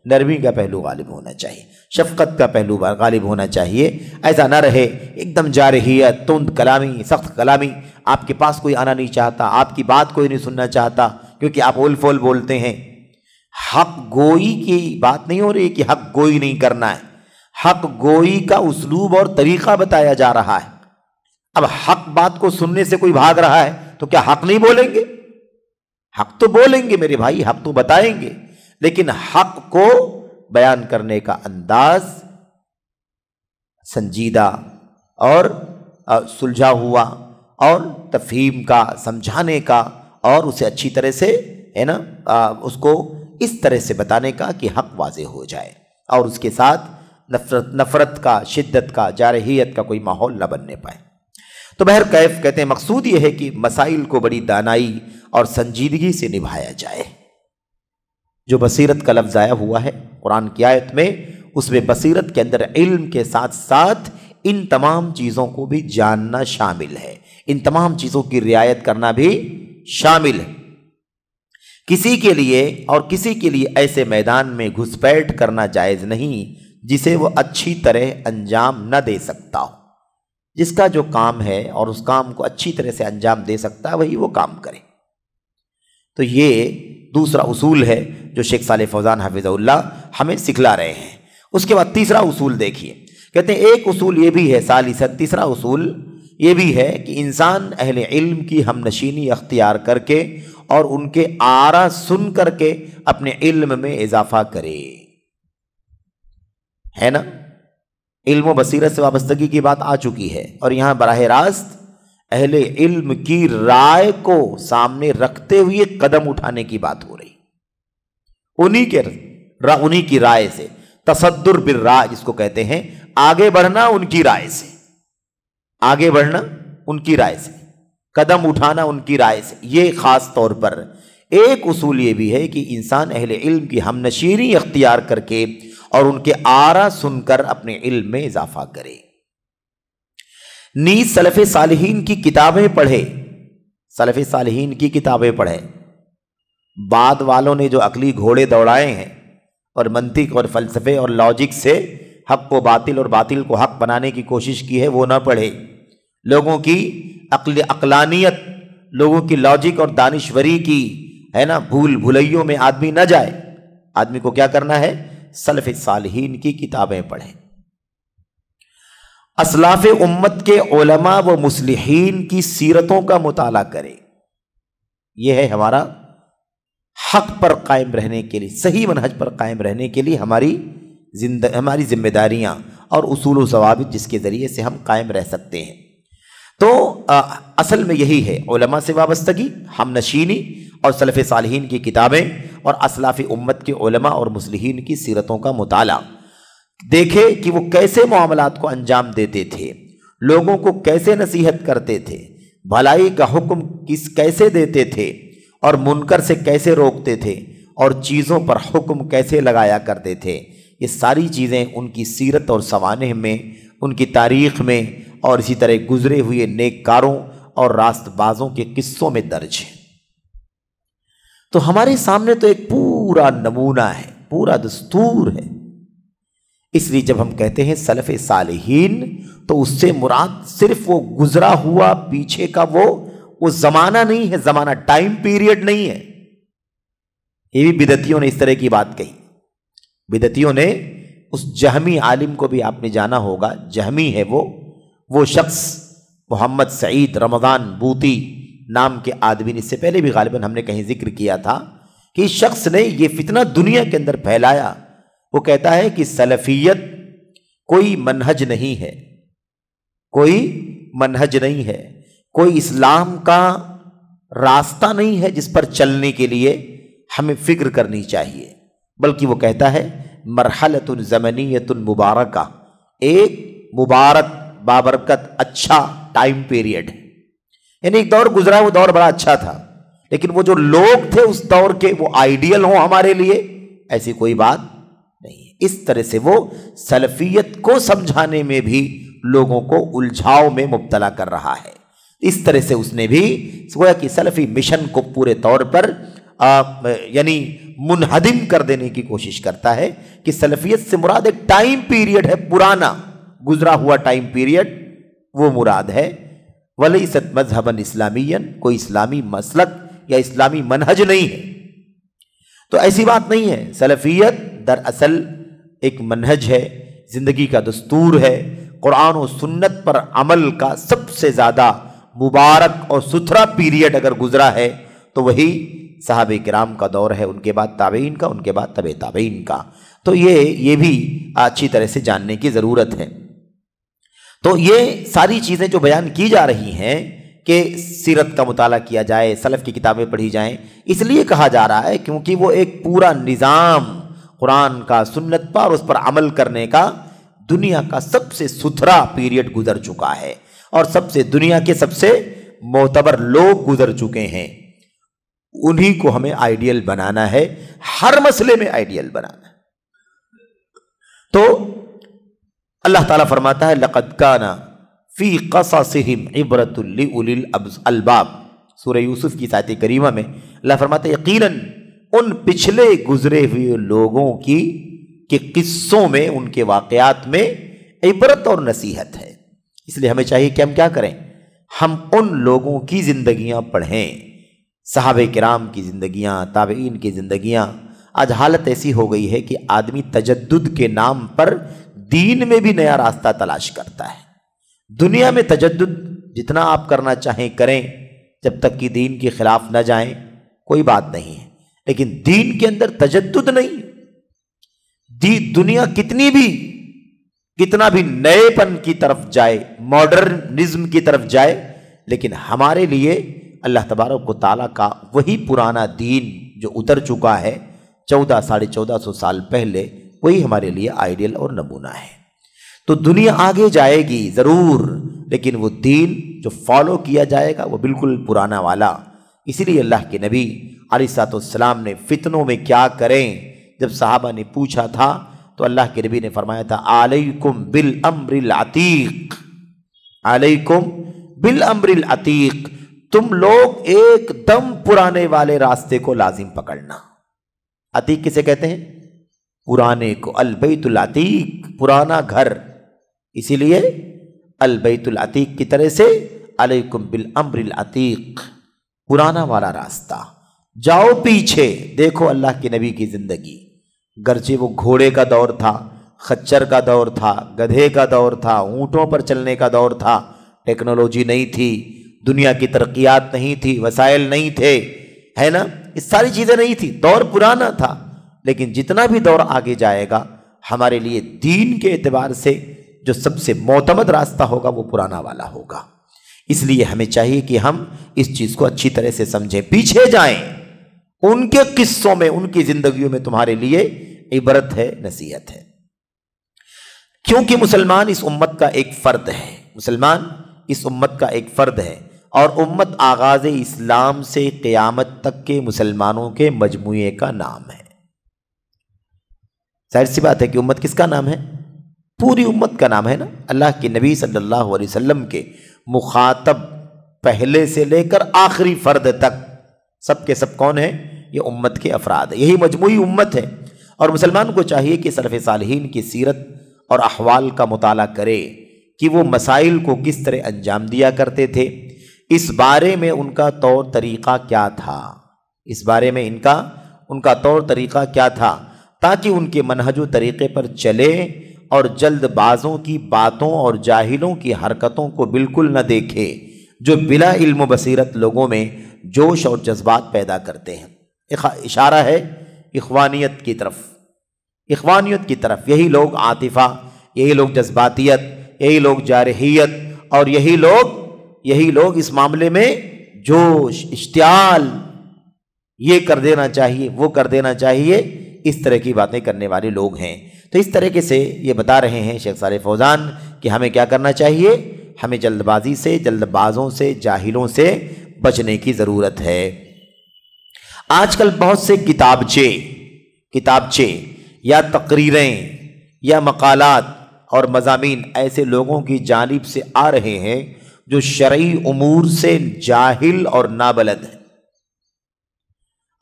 نرمی کا پہلو غالب ہونا چاہیے، شفقت کا پہلو غالب ہونا چاہیے. ایسا نہ رہے ایک دم جارحیت، تند کلامی، سخت کلامی، آپ کے پاس کوئی آنا نہیں چاہتا، آپ کی بات کوئی نہیں سننا چاہتا کیونکہ آپ اول فول بولتے ہیں. حق گوئی کی بات نہیں ہو رہی کہ حق گوئی نہیں کرنا ہے، حق گوئی کا اسلوب اور طریقہ بتایا جا رہا ہے. اب حق بات کو سننے سے کوئی بھاگ رہا ہے تو کیا حق نہیں بولیں گے؟ حق تو بولیں گے میرے بھائی، حق تو بتائیں گے، لیکن حق کو بیان کرنے کا انداز سنجیدہ اور سلجھا ہوا اور تفہیم کا، سمجھانے کا، اور اسے اچھی طرح سے ہے نا اس کو اس طرح سے بتانے کا کہ حق واضح ہو جائے اور اس کے ساتھ نفرت کا، شدت کا، جارحیت کا کوئی ماحول نہ بننے پائے. تو بہرکیف کہتے ہیں مقصود یہ ہے کہ مسائل کو بڑی دانائی اور سنجیدگی سے نبھایا جائے. جو بصیرت کا لفظ آیا ہوا ہے قرآن کی آیت میں، اس میں بصیرت کے اندر علم کے ساتھ ساتھ ان تمام چیزوں کو بھی جاننا شامل ہے، ان تمام چیزوں کی رعایت کرنا بھی شامل ہے. کسی کے لیے ایسے میدان میں گھسپیٹ کرنا جائز نہیں جسے وہ اچھی طرح انجام نہ دے سکتا ہو. جس کا جو کام ہے اور اس کام کو اچھی طرح سے انجام دے سکتا ہے وہی وہ کام کرے. تو یہ دوسرا اصول ہے جو شیخ صالح فوزان حفظہ اللہ ہمیں سکھلا رہے ہیں. اس کے بعد تیسرا اصول دیکھیے، کہتے ہیں ایک اصول یہ بھی ہے تیسرا اصول یہ بھی ہے کہ انسان اہل علم کی ہم نشینی اختیار کر کے اور ان کے آرا سن کر کے اپنے علم میں اضافہ کرے. ہے نا، علم و بصیرت سے وابستگی کی بات آ چکی ہے اور یہاں براہ راست اہل علم کی رائے کو سامنے رکھتے ہوئے قدم اٹھانے کی بات ہو رہی. انہی کی رائے سے، تصدر بالرائے جس کو کہتے ہیں، آگے بڑھنا ان کی رائے سے، آگے بڑھنا ان کی رائے سے، قدم اٹھانا ان کی رائے سے. یہ خاص طور پر ایک اصول یہ بھی ہے کہ انسان اہل علم کی ہم نشینی اختیار کر کے اور ان کے آرا سن کر اپنے علم میں اضافہ کرے. نیز سلف صالحین کی کتابیں پڑھے، سلف صالحین کی کتابیں پڑھے. بعد والوں نے جو عقلی گھوڑے دوڑائے ہیں اور منطق اور فلسفے اور لاجک سے حق کو باطل اور باطل کو حق بنانے کی کوشش کی ہے وہ نہ پڑھے. لوگوں کی عقلانیت، لوگوں کی لاجک اور دانشوری کی ہے نا بھول بھلائیوں میں آدمی نہ جائے. آدمی کو کیا کرنا ہے؟ سلف صالحین کی کتابیں پڑھیں، اسلاف امت کے علماء و مصلحین کی سیرتوں کا مطالعہ کرے. یہ ہے ہمارا حق پر قائم رہنے کے لیے، صحیح منہج پر قائم رہنے کے لیے ہماری ذمہ داریاں اور اصول و ضوابط جس کے ذریعے سے ہم قائم رہ سکتے ہیں. تو اصل میں یہی ہے، علماء سے وابستگی، ہم نشینی اور سلف صالحین کی کتابیں اور اسلاف امت کے علماء اور مصلحین کی سیرتوں کا مطالعہ. دیکھے کہ وہ کیسے معاملات کو انجام دیتے تھے، لوگوں کو کیسے نصیحت کرتے تھے، بھلائی کا حکم کیسے دیتے تھے اور منکر سے کیسے روکتے تھے اور چیزوں پر حکم کیسے لگایا کرتے تھے. یہ ساری چیزیں ان کی سیرت اور سوانح میں، ان کی تاریخ میں اور اسی طرح گزرے ہوئے نیک کاروں اور راست بازوں کے قصوں میں درج ہیں. تو ہمارے سامنے تو ایک پورا نمونہ ہے، پورا دستور ہے. اس لیے جب ہم کہتے ہیں سلف صالحین تو اس سے مراد صرف وہ گزرا ہوا پیچھے کا وہ زمانہ نہیں ہے، زمانہ ٹائم پیریڈ نہیں ہے. یہ بھی بدعتیوں نے اس طرح کی بات کہی. بدعتیوں نے اس جہمی عالم کو بھی آپ نے جانا ہوگا، جہمی ہے وہ شخص محمد سعید رمضان بوطی نام کے آدمی نے، اس سے پہلے بھی غالباً ہم نے کہیں ذکر کیا تھا کہ اس شخص نے یہ فتنہ دنیا کے اندر پھیلایا۔ وہ کہتا ہے کہ سلفیت کوئی منہج نہیں ہے، کوئی منہج نہیں ہے، کوئی اسلام کا راستہ نہیں ہے جس پر چلنے کے لیے ہمیں فکر کرنی چاہیے، بلکہ وہ کہتا ہے مرحلۃ زمنیۃ مبارکہ، ایک مبارک بابرکت اچھا ٹائم پیریڈ ہے، یعنی ایک دور گزرا، وہ دور بڑا اچھا تھا، لیکن وہ جو لوگ تھے اس دور کے وہ آئیڈیل ہوں ہمارے لیے، ایسی کوئی بات نہیں ہے۔ اس طرح سے وہ سلفیت کو سمجھانے میں بھی لوگوں کو الجھاؤ میں مبتلا کر رہا ہے۔ اس طرح سے اس نے بھی گویا کہ سلفی مشن کو پورے طور پر یعنی منہدم کر دینے کی کوشش کرتا ہے کہ سلفیت سے مراد ایک ٹائم پیریڈ ہے، پرانا گزرا ہوا ٹائم پیریڈ وہ مراد ہے۔ وَلَيْسَتْ مَذْهَبًا إِسْلَامِيًّا، کوئی اسلامی مسلک یا اسلامی منہج نہیں ہے۔ تو ایسی بات نہیں ہے، سلفیت دراصل ایک منہج ہے، زندگی کا دستور ہے، قرآن و سنت پر عمل کا سب سے زیادہ مبارک اور ستھرا پیریڈ اگر گزرا ہے تو وہی صحابہ کرام کا دور ہے، ان کے بعد تابعین کا، ان کے بعد تبع تابعین کا۔ تو یہ بھی اچھی طرح سے جاننے کی ضرورت ہے۔ تو یہ ساری چیزیں جو بیان کی جا رہی ہیں کہ سیرت کا مطالعہ کیا جائے، سلف کی کتابیں پڑھی جائیں، اس لیے کہا جا رہا ہے کیونکہ وہ ایک پورا نظام قرآن کا، سنت پر، اس پر عمل کرنے کا دنیا کا سب سے ستھرا پیریڈ گزر چکا ہے، اور دنیا کے سب سے معتبر لوگ گزر چکے ہیں، انہی کو ہمیں آئیڈیل بنانا ہے، ہر مسئلے میں آئیڈیل بنانا ہے۔ تو اللہ تعالیٰ فرماتا ہے لَقَدْ كَانَ فِي قَصَصِهِمْ عِبْرَةٌ لِأُولِي الْأَلْبَابِ، سورہ یوسف کی آیت کریمہ میں اللہ فرماتا ہے یقیناً ان پچھلے گزرے ہوئے لوگوں کی کہ قصوں میں، ان کے واقعات میں عبرت اور نصیحت ہے۔ اس لیے ہمیں چاہیے کہ ہم کیا کریں، ہم ان لوگوں کی زندگیاں پڑھیں، صحابہ کرام کی زندگیاں، تابعین کی زندگیاں۔ آج حالت ایسی ہو گئی ہے کہ آدمی تجدد کے نام پر دین میں بھی نیا راستہ تلاش کرتا ہے۔ دنیا میں تجدد جتنا آپ کرنا چاہیں کریں، جب تک کہ دین کے خلاف نہ جائیں کوئی بات نہیں ہے، لیکن دین کے اندر تجدد نہیں۔ دنیا کتنا بھی نئے پن کی طرف جائے، ماڈرنزم کی طرف جائے، لیکن ہمارے لیے اللہ تبارک و تعالیٰ کا وہی پرانا دین جو اتر چکا ہے 1400 سال پہلے، وہی ہمارے لیے آئیڈیل اور نمونہ ہے۔ تو دنیا آگے جائے گی ضرور، لیکن وہ دین جو فالو کیا جائے گا وہ بالکل پرانا والا۔ اسی لیے اللہ کے نبی علیہ السلام نے فتنوں میں کیا کریں جب صحابہ نے پوچھا تھا تو اللہ کے نبی نے فرمایا تھا علیکم بالامر العتیق، علیکم بالامر العتیق، تم لوگ ایک دم پرانے والے راستے کو لازم پکڑنا۔ عتیق کسے کہتے ہیں؟ پرانے کو، البیت العتیق پرانا گھر، اسی لیے البیت العتیق کی طرح سے علیکم بالامر العتیق، پرانا والا راستہ۔ جاؤ پیچھے، دیکھو اللہ کے نبی کی زندگی، گرچہ وہ گھوڑے کا دور تھا، خچر کا دور تھا، گدھے کا دور تھا، اونٹوں پر چلنے کا دور تھا، ٹیکنالوجی نہیں تھی، دنیا کی ترقیات نہیں تھی، وسائل نہیں تھے، ہے نا، یہ ساری چیزیں نہیں تھی، دور پرانا تھا، لیکن جتنا بھی دور آگے جائے گا ہمارے لیے دین کے اعتبار سے جو سب سے معتمد راستہ ہوگا وہ پرانا والا ہوگا۔ اس لیے ہمیں چاہیے کہ ہم اس چیز کو اچھی طرح سے سمجھیں، پیچھے جائیں، ان کے قصوں میں، ان کی زندگیوں میں تمہارے لیے عبرت ہے، نصیحت ہے۔ کیونکہ مسلمان اس امت کا ایک فرد ہے، مسلمان اس امت کا ایک فرد ہے، اور امت آغاز اسلام سے قیامت تک کے مسلمانوں کے مجموعے کا نام ہے۔ ظاہر سی بات ہے کہ امت کس کا نام ہے؟ پوری امت کا نام ہے نا۔ اللہ کے نبی صلی اللہ علیہ وسلم کے مخاطب پہلے سے لے کر آخری فرد تک سب کے سب کون ہیں؟ یہ امت کے افراد ہیں، یہی مجموعی امت ہے۔ اور مسلمان کو چاہیے کہ سلف صالحین کی سیرت اور احوال کا مطالعہ کرے کہ وہ مسائل کو کس طرح انجام دیا کرتے تھے، اس بارے میں ان کا طور طریقہ کیا تھا، اس بارے میں ان کا طور طریقہ کیا تھا۔ تاکہ ان کے منہج و طریقے پر چلے اور جلد بازوں کی باتوں اور جاہلوں کی حرکتوں کو بالکل نہ دیکھے جو بلا علم و بصیرت لوگوں میں جوش اور جذبات پیدا کرتے ہیں۔ اشارہ ہے اخوانیت کی طرف، اخوانیت کی طرف۔ یہی لوگ عاطفہ، یہی لوگ جذباتیت، یہی لوگ جارحیت، اور یہی لوگ اس معاملے میں جوش، اشتعال، یہ کر دینا چاہیے، وہ کر دینا چاہیے، اس طرح کی باتیں کرنے والے لوگ ہیں۔ تو اس طریقے سے یہ بتا رہے ہیں شیخ صالح فوزان کہ ہمیں کیا کرنا چاہیے، ہمیں جلد بازی سے، جلد بازوں سے، جاہلوں سے بچنے کی ضرورت ہے۔ آج کل بہت سے کتابچے یا تقریریں یا مقالات اور مضامین ایسے لوگوں کی جانب سے آ رہے ہیں جو شرعی امور سے جاہل اور نابلد ہیں۔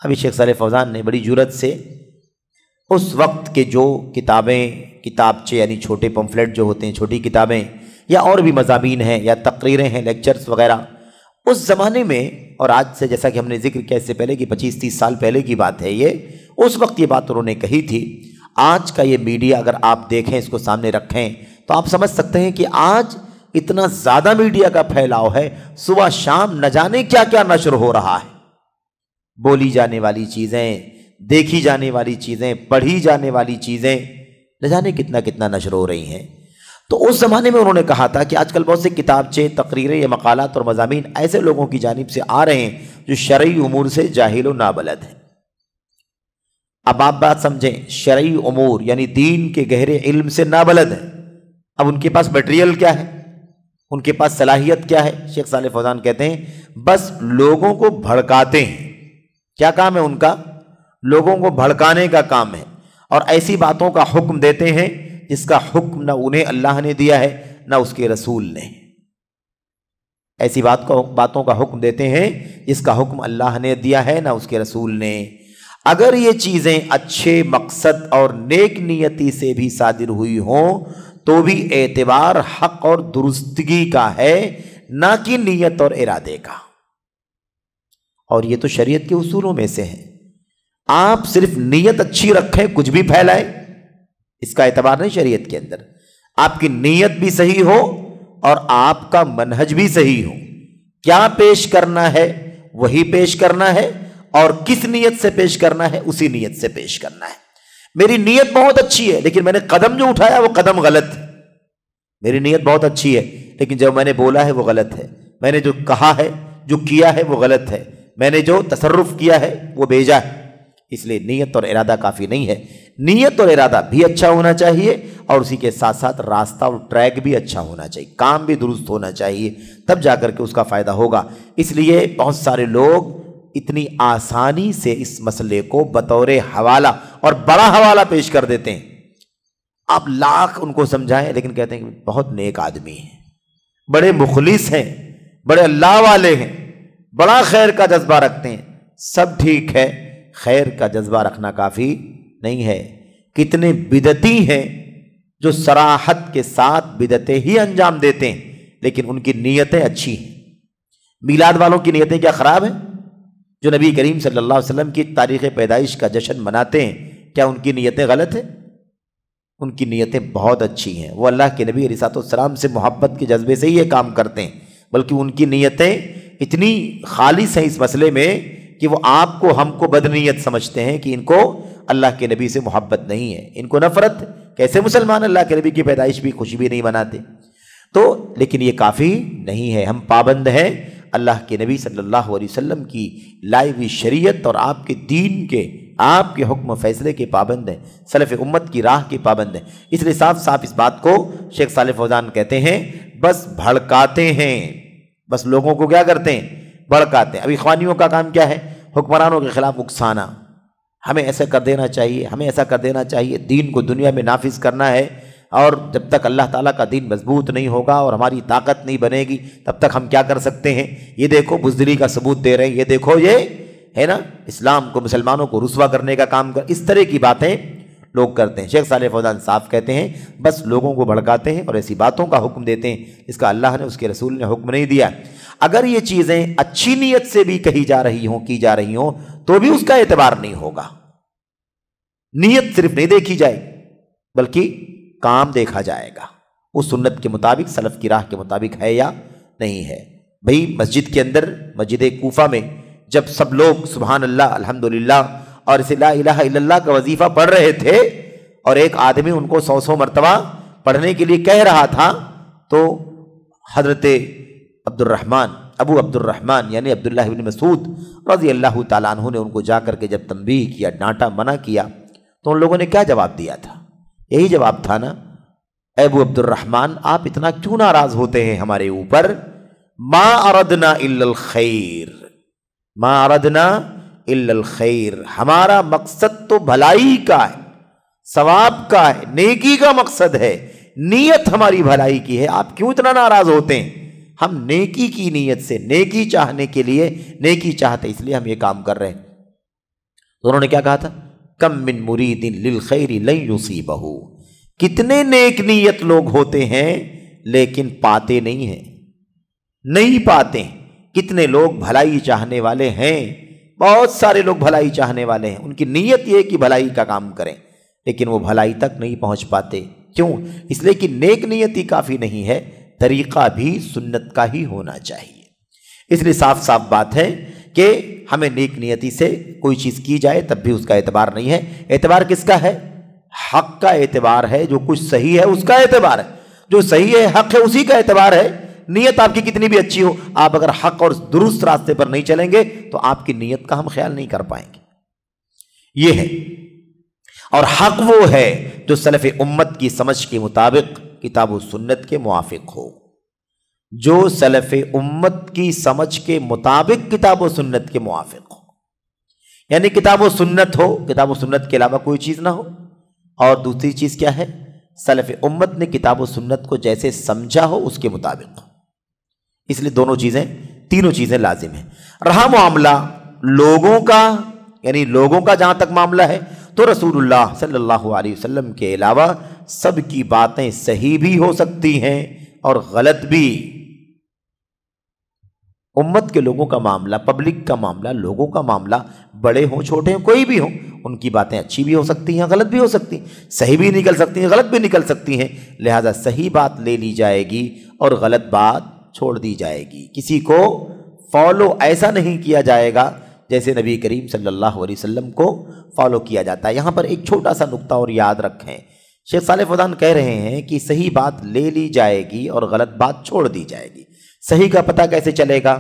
ابھی شیخ صالح فوزان نے بڑی جرأت سے اس وقت کے جو کتابچے یعنی چھوٹے پمفلٹ جو ہوتے ہیں، چھوٹی کتابیں یا اور بھی مضامین ہیں یا تقریریں ہیں، لیکچرز وغیرہ، اس زمانے میں اور آج سے جیسا کہ ہم نے ذکر کیا اس سے پہلے کہ 25-30 سال پہلے کی بات ہے یہ، اس وقت یہ بات انہوں نے کہی تھی۔ آج کا یہ میڈیا اگر آپ دیکھیں، اس کو سامنے رکھیں، تو آپ سمجھ سکتے ہیں کہ آج اتنا زیادہ میڈیا کا پھیلاؤ ہے، صبح شام نہ جانے کیا کیا نشر ہو رہا ہے، بولی جانے والی چیزیں، دیکھی جانے والی چیزیں، پڑھی جانے والی چیزیں، نہ جانے کتنا کتنا نشر ہو رہی ہیں۔ تو اس زمانے میں انہوں نے کہا تھا کہ آج کل بہت سے کتابچے، تقریریں یا مقالات اور مضامین ایسے لوگوں کی جانب سے آ رہے ہیں جو شرعی امور سے جاہل و نابلد ہیں۔ اب آپ بات سمجھیں، شرعی امور یعنی دین کے گہرے علم سے نابلد ہیں۔ اب ان کے پاس مٹیریل کیا ہے، ان کے پاس صلاحیت کیا ہے؟ شیخ صالح فوزان کہتے ہیں بس لوگوں کو بھڑکاتے ہیں۔ کیا کام ہے ان کا؟ لوگوں کو بھڑکانے کا کام ہے، اور ایسی باتوں کا حکم دیتے ہیں جس کا حکم نہ انہیں اللہ نے دیا ہے نہ اس کے رسول نے۔ ایسی باتوں کا حکم دیتے ہیں جس کا حکم اللہ نے دیا ہے نہ اس کے رسول نے۔ اگر یہ چیزیں اچھے مقصد اور نیک نیتی سے بھی صادر ہوئی ہوں تو بھی اعتبار حق اور درستگی کا ہے، نہ کہ نیت اور ارادے کا۔ اور یہ تو شریعت کے اصولوں میں سے ہے۔ آپ صرف نیت اچھی رکھیں، کچھ بھی پھیلائیں، اس کا اعتبار نہیں شریعت کے اندر۔ آپ کی نیت بھی صحیح ہو اور آپ کا منہج بھی صحیح ہو، کیا پیش کرنا ہے وہی پیش کرنا ہے، اور کس نیت سے پیش کرنا ہے اسی نیت سے پیش کرنا ہے۔ میری نیت بہت اچھی ہے لیکن میں نے قدم جو اٹھایا وہ قدم غلط ہے۔ میری نیت بہت اچھی ہے لیکن جو میں نے بولا ہے وہ غلط ہے، میں نے جو کہا ہے، جو کیا ہے وہ غلط ہے، میں نے جو تصرف کیا ہے وہ بیجا ہے۔ اس لیے نیت اور ارادہ کافی نہیں ہے، نیت اور ارادہ بھی اچھا ہونا چاہیے، اور اسی کے ساتھ ساتھ راستہ اور ٹریک بھی اچھا ہونا چاہیے، کام بھی درست ہونا چاہیے، تب جا کر کے اس کا فائدہ ہوگا۔ اس لیے بہت سارے لوگ اتنی آسانی سے اس مسئلے کو بطور حوالہ اور بڑا حوالہ پیش کر دیتے ہیں۔ آپ لاکھ ان کو سمجھائیں لیکن کہتے ہیں کہ بہت نیک آدمی ہیں، بڑے مخلص ہیں، بڑے اللہ والے ہیں، بڑا خیر کا جذبہ رکھتے ہیں۔ سب ٹھیک ہے، خیر کا جذبہ رکھنا کافی نہیں ہے۔ کتنے بدعتی ہیں جو صراحت کے ساتھ بدعتیں ہی انجام دیتے ہیں لیکن ان کی نیتیں اچھی ہیں۔ میلاد والوں کی نیتیں کیا خراب ہیں؟ جو نبی کریم صلی اللہ علیہ وسلم کی تاریخ پیدائش کا جشن مناتے ہیں، کیا ان کی نیتیں غلط ہیں؟ ان کی نیتیں بہت اچھی ہیں، وہ اللہ کے نبی علیہ الصلوۃ والسلام سے محبت کے جذبے سے ہی یہ کام کرتے ہیں، بلکہ ان کی نیتیں اتنی خالص ہیں اس مسئلے میں کہ وہ آپ کو، ہم کو بدنیت سمجھتے ہیں کہ ان کو اللہ کے نبی سے محبت نہیں ہے، ان کو نفرت۔ کیسے مسلمان اللہ کے نبی کی پیدائش بھی، خوشی بھی نہیں مناتے؟ تو لیکن یہ کافی نہیں ہے، ہم پابند ہیں اللہ کے نبی صلی اللہ علیہ وسلم کی لائی ہوئی شریعت اور آپ کے دین کے، آپ کے حکم و فیصلے کے پابند ہیں، سلف امت کی راہ کے پابند ہیں۔ اس لیے صاف صاف اس بات کو شیخ صالح فوزان کہتے ہیں بس بھڑکاتے ہیں، بس لوگوں کو کیا کرتے ہیں؟ بھڑکاتے ہیں۔ اب اخوانیوں کا کام کیا ہے؟ حکمرانوں کے خلاف اکسانا، ہمیں ایسا کر دینا چاہیے، ہمیں ایسا کر دینا چاہیے، دین کو دنیا میں نافذ کرنا ہے، اور جب تک اللہ تعالیٰ کا دین مضبوط نہیں ہوگا اور ہماری طاقت نہیں بنے گی تب تک ہم کیا کر سکتے ہیں؟ یہ دیکھو بزدلی کا ثبوت دے رہے ہیں، یہ دیکھو یہ ہے نا اسلام کو، مسلمانوں کو رسوا کرنے کا کام کر، اس طرح کی باتیں لوگ کرتے ہیں۔ شیخ صالح فوزان صاف کہتے ہیں بس لوگوں کو بھڑکاتے ہیں اور ایسی باتوں کا حکم دیتے ہیں جس کا اللہ نے، اس کے رسول نے حکم نہیں دیا۔ اگر یہ چیزیں اچھی نیت سے بھی کہی جا رہی ہوں، کی جا رہی ہوں، تو بھی اس کا اعتبار نہیں ہوگا۔ نیت صرف نہیں دیکھی جائے بلکہ کام دیکھا جائے گا، اس سنت کے مطابق سلف کی راہ کے مطابق ہے یا نہیں ہے۔ بھئی مسجد کے اندر، مسجد کوفہ میں جب سب لوگ سبحان اللہ الحمدللہ اور اسے لا الہ الا اللہ کا وظیفہ پڑھ رہے تھے اور ایک آدمی ان کو 100 مرتبہ پڑھنے کے لیے کہہ رہا تھا، تو حضرت ابو عبد الرحمن یعنی عبداللہ بن مسعود رضی اللہ تعالیٰ عنہ نے ان کو جا کر کے جب تنبیہ کیا، ڈانٹا، منع کیا، تو ان لوگوں نے کیا جواب دیا تھا؟ یہی جواب تھا نا، اے ابو عبد الرحمن آپ اتنا کیوں ناراض ہوتے ہیں ہمارے اوپر؟ ما اردنا الا الخیر، ما اردنا الا الخیر، ہمارا مقصد تو بھلائی کا ہے، ثواب کا ہے، نیکی کا مقصد ہے، نیت ہماری بھلائی کی ہے، آپ کیوں اتنا ناراض ہوتے ہیں؟ ہم نیکی کی نیت سے، نیکی چاہنے کے لیے، نیکی چاہتے اس لیے ہم یہ کام کر رہے ہیں۔ تو انہوں نے کیا کہا تھا؟ کم من مرید للخیر لن یصیبہ، کتنے نیک نیت لوگ ہوتے ہیں لیکن پاتے نہیں ہیں، نہیں پاتے۔ کتنے لوگ بھلائی چاہنے والے ہیں، بہت سارے لوگ بھلائی چاہنے والے ہیں، ان کی نیت یہ کہ بھلائی کا کام کریں، لیکن وہ بھلائی تک نہیں پہنچ پاتے۔ کیوں؟ اس لیے کہ نیک نیت ہی کافی نہیں ہے، طریقہ بھی سنت کا ہی ہونا چاہیے۔ اس لیے صاف صاف بات ہے کہ ہمیں نیک نیتی سے کوئی چیز کی جائے تب بھی اس کا اعتبار نہیں ہے۔ اعتبار کس کا ہے؟ حق کا اعتبار ہے، جو کچھ صحیح ہے اس کا اعتبار ہے، جو صحیح ہے حق ہے اسی کا اعتبار ہے۔ نیت آپ کی کتنی بھی اچھی ہو، آپ اگر حق اور درست راستے پر نہیں چلیں گے تو آپ کی نیت کا ہم خیال نہیں کر پائیں گے۔ یہ ہے، اور حق وہ ہے جو سلف امت کی سمجھ کے مطابق کتاب و سنت کے موافق ہو، جو سلف امت کی سمجھ کے مطابق کتاب و سنت کے موافق ہو، یعنی کتاب و سنت ہو، کتاب و سنت کے علاوہ کوئی چیز نہ ہو، اور دوسری چیز کیا ہے؟ سلف امت نے کتاب و سنت کو جیسے سمجھا ہو اس کے مطابق ہو۔ اس لیے دونوں چیزیں، تینوں چیزیں لازم ہیں۔ رہا معاملہ لوگوں کا، یعنی لوگوں کا جہاں تک معاملہ ہے تو رسول اللہ صلی اللہ علیہ وسلم کے علاوہ سب کی باتیں صحیح بھی ہو سکتی ہیں اور غلط بھی۔ امت کے لوگوں کا معاملہ، پبلک کا معاملہ، لوگوں کا معاملہ، بڑے ہوں چھوٹے ہوں کوئی بھی ہوں، ان کی باتیں اچھی بھی ہو سکتی ہیں، غلط بھی ہو سکتی ہیں، صحیح بھی نکل سکتی ہیں، غلط بھی نکل سکتی ہیں، لہذا صحیح بات لے لی جائے گی اور غلط بات چھوڑ دی جائے گی۔ کسی کو فالو ایسا نہیں کیا جائے گا جیسے نبی کریم صلی اللہ علیہ وسلم کو فالو کیا جاتا ہے۔ یہاں پر ایک چھوٹا سا نقطہ اور یاد رکھیں، شیخ صالح فوزان کہہ رہے ہیں کہ صحیح بات لے لی جائے گی اور غلط بات چھوڑ دی جائے گی۔ صحیح کا پتہ کیسے چلے گا؟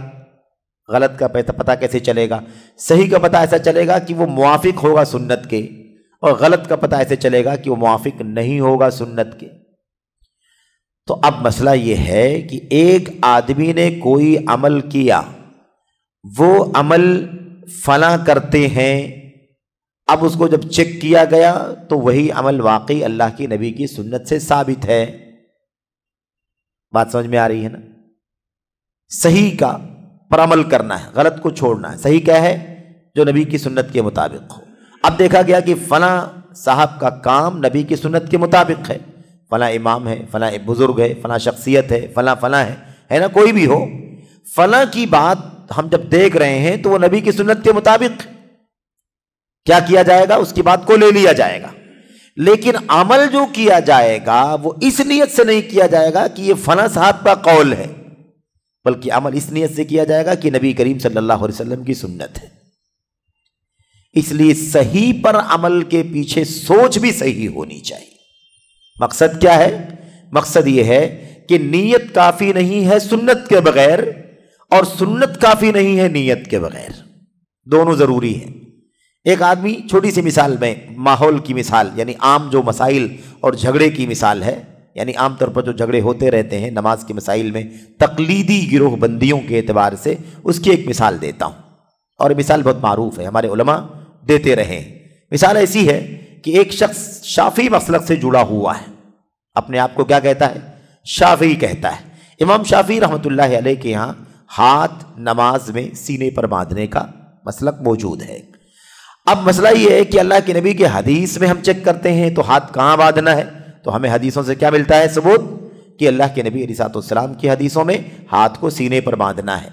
غلط کا پتہ کیسے چلے گا؟ صحیح کا پتہ ایسا چلے گا کہ وہ موافق ہوگا سنت کے، اور غلط کا پتہ ایسے چلے گا کہ وہ موافق نہیں ہوگا سنت کے۔ تو اب مسئلہ یہ ہے کہ ایک آدمی نے کوئی عمل کیا، وہ عمل فلاں کرتے ہیں، اب اس کو جب چیک کیا گیا تو وہی عمل واقعی اللہ کی نبی کی سنت سے ثابت ہے۔ بات سمجھ میں آ رہی ہے نا؟ صحیح کا پر عمل کرنا ہے، غلط کو چھوڑنا ہے۔ صحیح کیا ہے؟ جو نبی کی سنت کے مطابق ہو۔ اب دیکھا گیا کہ فلاں صاحب کا کام نبی کی سنت کے مطابق ہے، فلاں امام ہے، فلاں بزرگ ہے، فلاں شخصیت ہے، فلاں ہے نا، کوئی بھی ہو، فلاں کی بات ہم جب دیکھ رہے ہیں تو وہ نبی کی سنت کے مطابق کیا کیا جائے گا؟ اس کی بات کو لے لیا جائے گا۔ لیکن عمل جو کیا جائے گا وہ اس نیت سے نہیں کیا جائے گا کہ یہ فلاں صاحب کا قول ہے، بلکہ عمل اس نیت سے کیا جائے گا کہ نبی کریم صلی اللہ علیہ وسلم کی سنت ہے۔ اس لیے صحیح پر عمل کے پیچھے سوچ بھی صحیح ہونی چاہیے۔ مقصد کیا ہے؟ مقصد یہ ہے کہ نیت کافی نہیں ہے سنت کے بغیر، اور سنت کافی نہیں ہے نیت کے بغیر، دونوں ضروری ہیں۔ ایک آدمی، چھوٹی سی مثال میں ماحول کی مثال، یعنی عام جو مسائل اور جھگڑے کی مثال ہے، یعنی عام طور پر جو جھگڑے ہوتے رہتے ہیں نماز کے مسائل میں تقلیدی گروہ بندیوں کے اعتبار سے، اس کی ایک مثال دیتا ہوں، اور مثال بہت معروف ہے، ہمارے علماء دیتے رہے ہیں۔ مثال ایسی ہے کہ ایک شخص شافعی مسلک سے جڑا ہوا ہے، اپنے آپ کو کیا کہتا ہے؟ شافعی کہتا ہے۔ امام شافعی رحمۃ اللہ علیہ کے یہاں ہاتھ نماز میں سینے پر باندھنے کا مسلک موجود ہے۔ اب مسئلہ یہ ہے کہ اللہ کے نبی کے حدیث میں ہم چیک کرتے ہیں تو ہاتھ کہاں باندھنا ہے، تو ہمیں حدیثوں سے کیا ملتا ہے ثبوت کہ اللہ کے نبی علیہ السلام کی حدیثوں میں ہاتھ کو سینے پر باندھنا ہے۔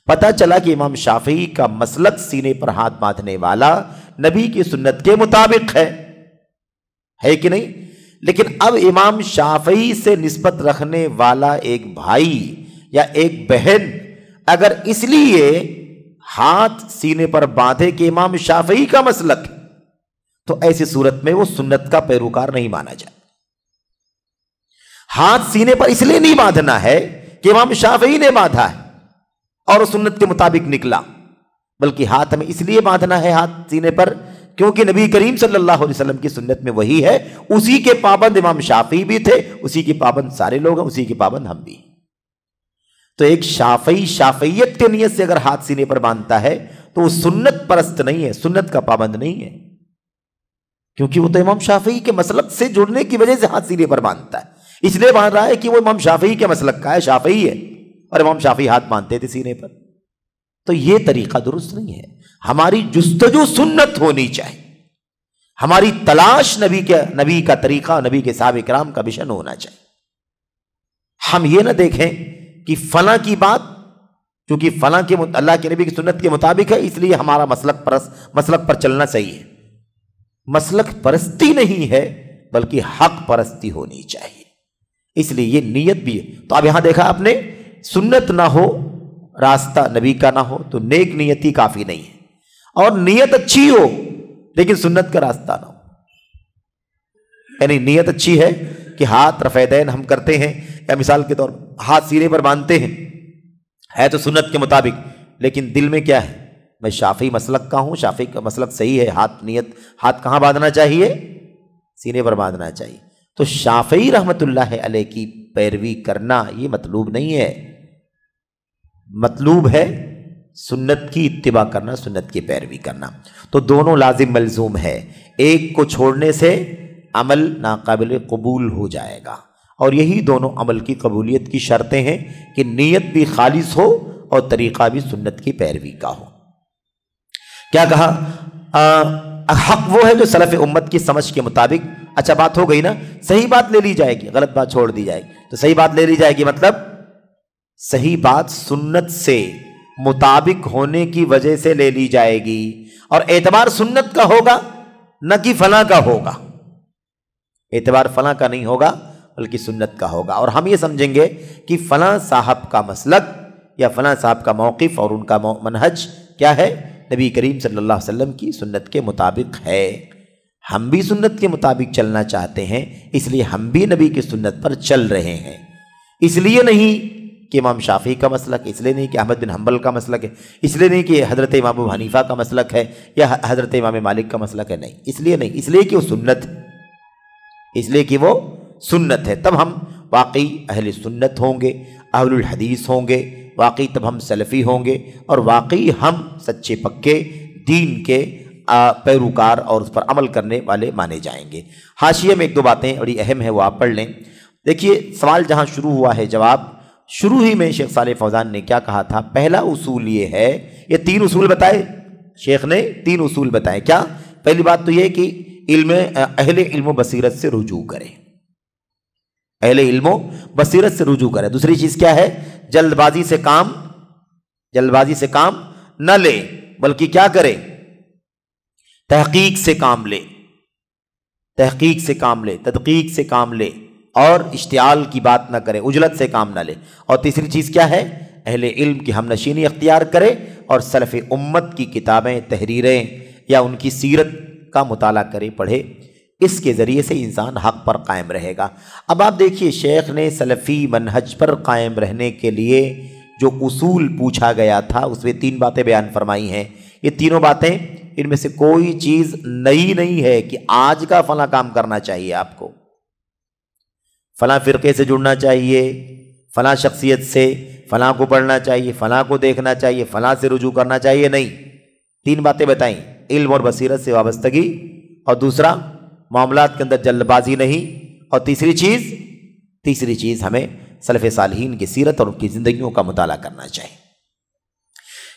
پتہ چلا کہ امام شافعی کا مسلک سینے پر ہاتھ باندھنے والا نبی کی سنت کے مطابق ہے، ہے کہ نہیں؟ لیکن اب امام شافعی سے نسبت رکھنے والا ایک بھائی یا ایک بہن اگر اس لیے ہاتھ سینے پر باندھے کہ امام شافعی کا مسلک، تو ایسی صورت میں وہ سنت کا پیروکار نہیں مانا جائے۔ ہاتھ سینے پر اس لیے نہیں باندھنا ہے کہ امام شافعی نے باندھا ہے اور وہ سنت کے مطابق نکلا، بلکہ ہاتھ ہمیں اس لیے باندھنا ہے ہاتھ سینے پر کیونکہ نبی کریم صلی اللہ علیہ وسلم کی سنت میں وہی ہے، اسی کے پابند امام شافعی بھی تھے، اسی کے پابند سارے لوگ ہیں، اسی کے پابند ہم بھی۔ تو ایک شافعی شافعیت کے نیت سے اگر ہاتھ سینے پر باندھتا ہے تو وہ سنت پرست نہیں ہے، سنت کا پابند نہیں ہے، کیونکہ وہ تو امام شافعی کے مسلک سے جڑنے کی وجہ سے ہاتھ سینے پر باندھتا ہے، اس لیے باندھ رہا ہے کہ وہ امام شافعی کے مسلک کا ہے، شافعی ہے، اور امام شافعی ہاتھ باندھتے تھے سینے پر۔ تو یہ طریقہ درست نہیں ہے۔ ہماری جستجو سنت ہونی چاہیے، ہماری تلاش نبی کا طریقہ، نبی کے صحابہ کرام کا مشن ہونا چاہیے۔ ہم یہ نہ دیکھیں کہ فلاں کی بات کیونکہ فلاں کے اللہ کے نبی کی سنت کے مطابق ہے اس لیے ہمارا مسلک پر چلنا صحیح ہے۔ مسلک پرستی نہیں ہے بلکہ حق پرستی ہونی چاہیے، اس لیے یہ نیت بھی ہے۔ تو اب یہاں دیکھا آپ نے، سنت نہ ہو، راستہ نبی کا نہ ہو تو نیک نیتی کافی نہیں ہے، اور نیت اچھی ہو لیکن سنت کا راستہ نہ ہو، یعنی نیت اچھی ہے کہ ہاتھ رفع دین ہم کرتے ہیں، یا مثال کے طور پر ہاتھ سینے پر باندھتے ہیں، ہے تو سنت کے مطابق، لیکن دل میں کیا ہے، میں شافعی مسلک کا ہوں، شافعی کا مسلک صحیح ہے، ہاتھ کہاں باندھنا چاہیے؟ سینے پر باندھنا چاہیے۔ تو شافعی رحمت اللہ علیہ کی پیروی کرنا یہ مطلوب نہیں ہے، مطلوب ہے سنت کی اتباع کرنا، سنت کی پیروی کرنا۔ تو دونوں لازم ملزوم ہے، ایک کو چھوڑنے سے عمل ناقابل قبول ہو جائے گا، اور یہی دونوں عمل کی قبولیت کی شرطیں ہیں کہ نیت بھی خالص ہو اور طریقہ بھی سنت کی پیروی کا ہو۔ کیا کہا؟ حق وہ ہے جو سلف امت کی سمجھ کے مطابق، اچھا بات ہو گئی نا، صحیح بات لے لی جائے گی، غلط بات چھوڑ دی جائے گی۔ تو صحیح بات لے لی جائے گی مطلب صحیح بات سنت سے مطابق ہونے کی وجہ سے لے لی جائے گی، اور اعتبار سنت کا ہوگا نہ کہ فلاں کا ہوگا، اعتبار فلاں کا نہیں ہوگا بلکہ سنت کا ہوگا، اور ہم یہ سمجھیں گے کہ فلاں صاحب کا مسلک یا فلاں صاحب کا موقف اور ان کا منہج کیا ہے، نبی کریم صلی اللہ علیہ وسلم کی سنت کے مطابق ہے۔ ہم بھی سنت کے مطابق چلنا چاہتے ہیں، اس لیے ہم بھی نبی کی سنت پر چل رہے ہیں، اس لیے نہیں کہ امام شافعی کا مسلک ہے، اس لیے نہیں کہ احمد بن حنبل کا مسلک ہے، اس لیے نہیں کہ حضرت امام ابو حنیفہ کا مسلک ہے یا حضرت امام مالک کا مسلک ہے، نہیں، اس لیے نہیں، اس لیے کہ وہ سنت ہے، اس لیے کہ وہ سنت ہے۔ تب ہم واقعی اہل سنت ہوں گے، اہل الحدیث ہوں گے، واقعی تب ہم سلفی ہوں گے، اور واقعی ہم سچے پکے دین کے پیروکار اور اس پر عمل کرنے والے مانے جائیں گے۔ حاشیے میں ایک دو باتیں بڑی اہم ہیں، وہ آپ پڑھ لیں۔ دیکھیے سوال جہاں شروع ہوا ہے، جواب شروع ہی میں شیخ صالح فوزان نے کیا کہا تھا؟ پہلا اصول یہ ہے، یہ 3 اصول بتائے شیخ نے، 3 اصول بتائے۔ کیا؟ پہلی بات تو یہ کہ اہل علم و بصیرت سے رجوع کرے، اہل علم و بصیرت سے رجوع کرے۔ دوسری چیز کیا ہے؟ جلد بازی سے کام نہ لے، بلکہ کیا کرے؟ تحقیق سے کام لے، تحقیق سے کام لے، تدقیق سے کام لے، اور اشتعال کی بات نہ کرے، عجلت سے کام نہ لے۔ اور تیسری چیز کیا ہے؟ اہل علم کی ہم نشینی اختیار کرے اور سلف امت کی کتابیں، تحریریں یا ان کی سیرت کا مطالعہ کرے، پڑھے، اس کے ذریعے سے انسان حق پر قائم رہے گا۔ اب آپ دیکھیے شیخ نے سلفی منہج پر قائم رہنے کے لیے جو اصول پوچھا گیا تھا اس میں 3 باتیں بیان فرمائی ہیں۔ یہ تینوں باتیں، ان میں سے کوئی چیز نئی نہیں ہے کہ آج کا فلاں کام کرنا چاہیے، آپ کو فلاں فرقے سے جڑنا چاہیے، فلاں شخصیت سے، فلاں کو پڑھنا چاہیے، فلاں کو دیکھنا چاہیے، فلاں سے رجوع کرنا چاہیے، نہیں۔ 3 باتیں بتائیں، علم اور بصیرت سے وابستگی، اور دوسرا معاملات کے اندر جلد بازی نہیں، اور تیسری چیز ہمیں سلف صالحین کی سیرت اور ان کی زندگیوں کا مطالعہ کرنا چاہیے۔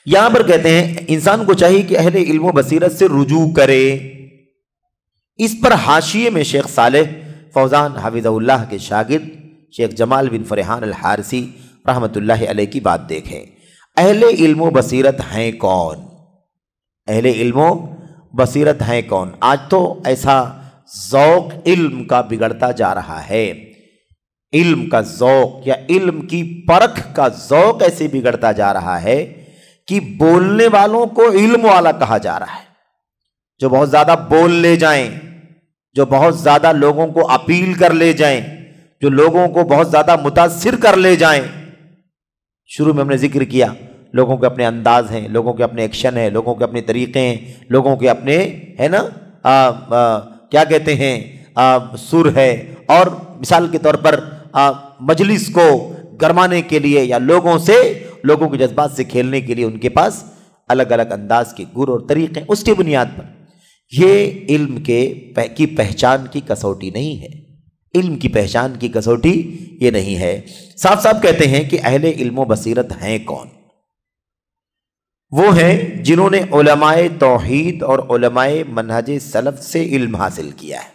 یہاں پر کہتے ہیں انسان کو چاہیے کہ اہل علم و بصیرت سے رجوع کرے۔ اس پر حاشیے میں شیخ صالح فوزان حفظہ اللہ کے شاگرد شیخ جمال بن فرحان الحارثی رحمت اللہ علیہ کی بات دیکھیں۔ اہل علم و بصیرت ہیں کون؟ اہل علم و بصیرت ہیں کون؟ آج تو ایسا ذوق علم کا بگڑتا جا رہا ہے، علم کا ذوق یا علم کی پرکھ کا ذوق ایسے بگڑتا جا رہا ہے کہ بولنے والوں کو علم والا کہا جا رہا ہے، جو بہت زیادہ بول لے جائیں، جو بہت زیادہ لوگوں کو اپیل کر لے جائیں، جو لوگوں کو بہت زیادہ متاثر کر لے جائیں۔ شروع میں ہم نے ذکر کیا لوگوں کے اپنے انداز ہیں، لوگوں کے اپنے ایکشن ہیں، لوگوں کے اپنے طریقے ہیں، لوگوں کے اپنے ہے نا کیا کہتے ہیں سر ہے، اور مثال کے طور پر مجلس کو گرمانے کے لیے یا لوگوں کے جذبات سے کھیلنے کے لیے ان کے پاس الگ الگ انداز کے گر اور طریقے ہیں۔ اس کی بنیاد پر یہ علم کی پہچان کی کسوٹی نہیں ہے، علم کی پہچان کی کسوٹی یہ نہیں ہے۔ صاف صاف کہتے ہیں کہ اہل علم و بصیرت ہیں کون؟ وہ ہیں جنہوں نے علماء توحید اور علماء منہج سلف سے علم حاصل کیا ہے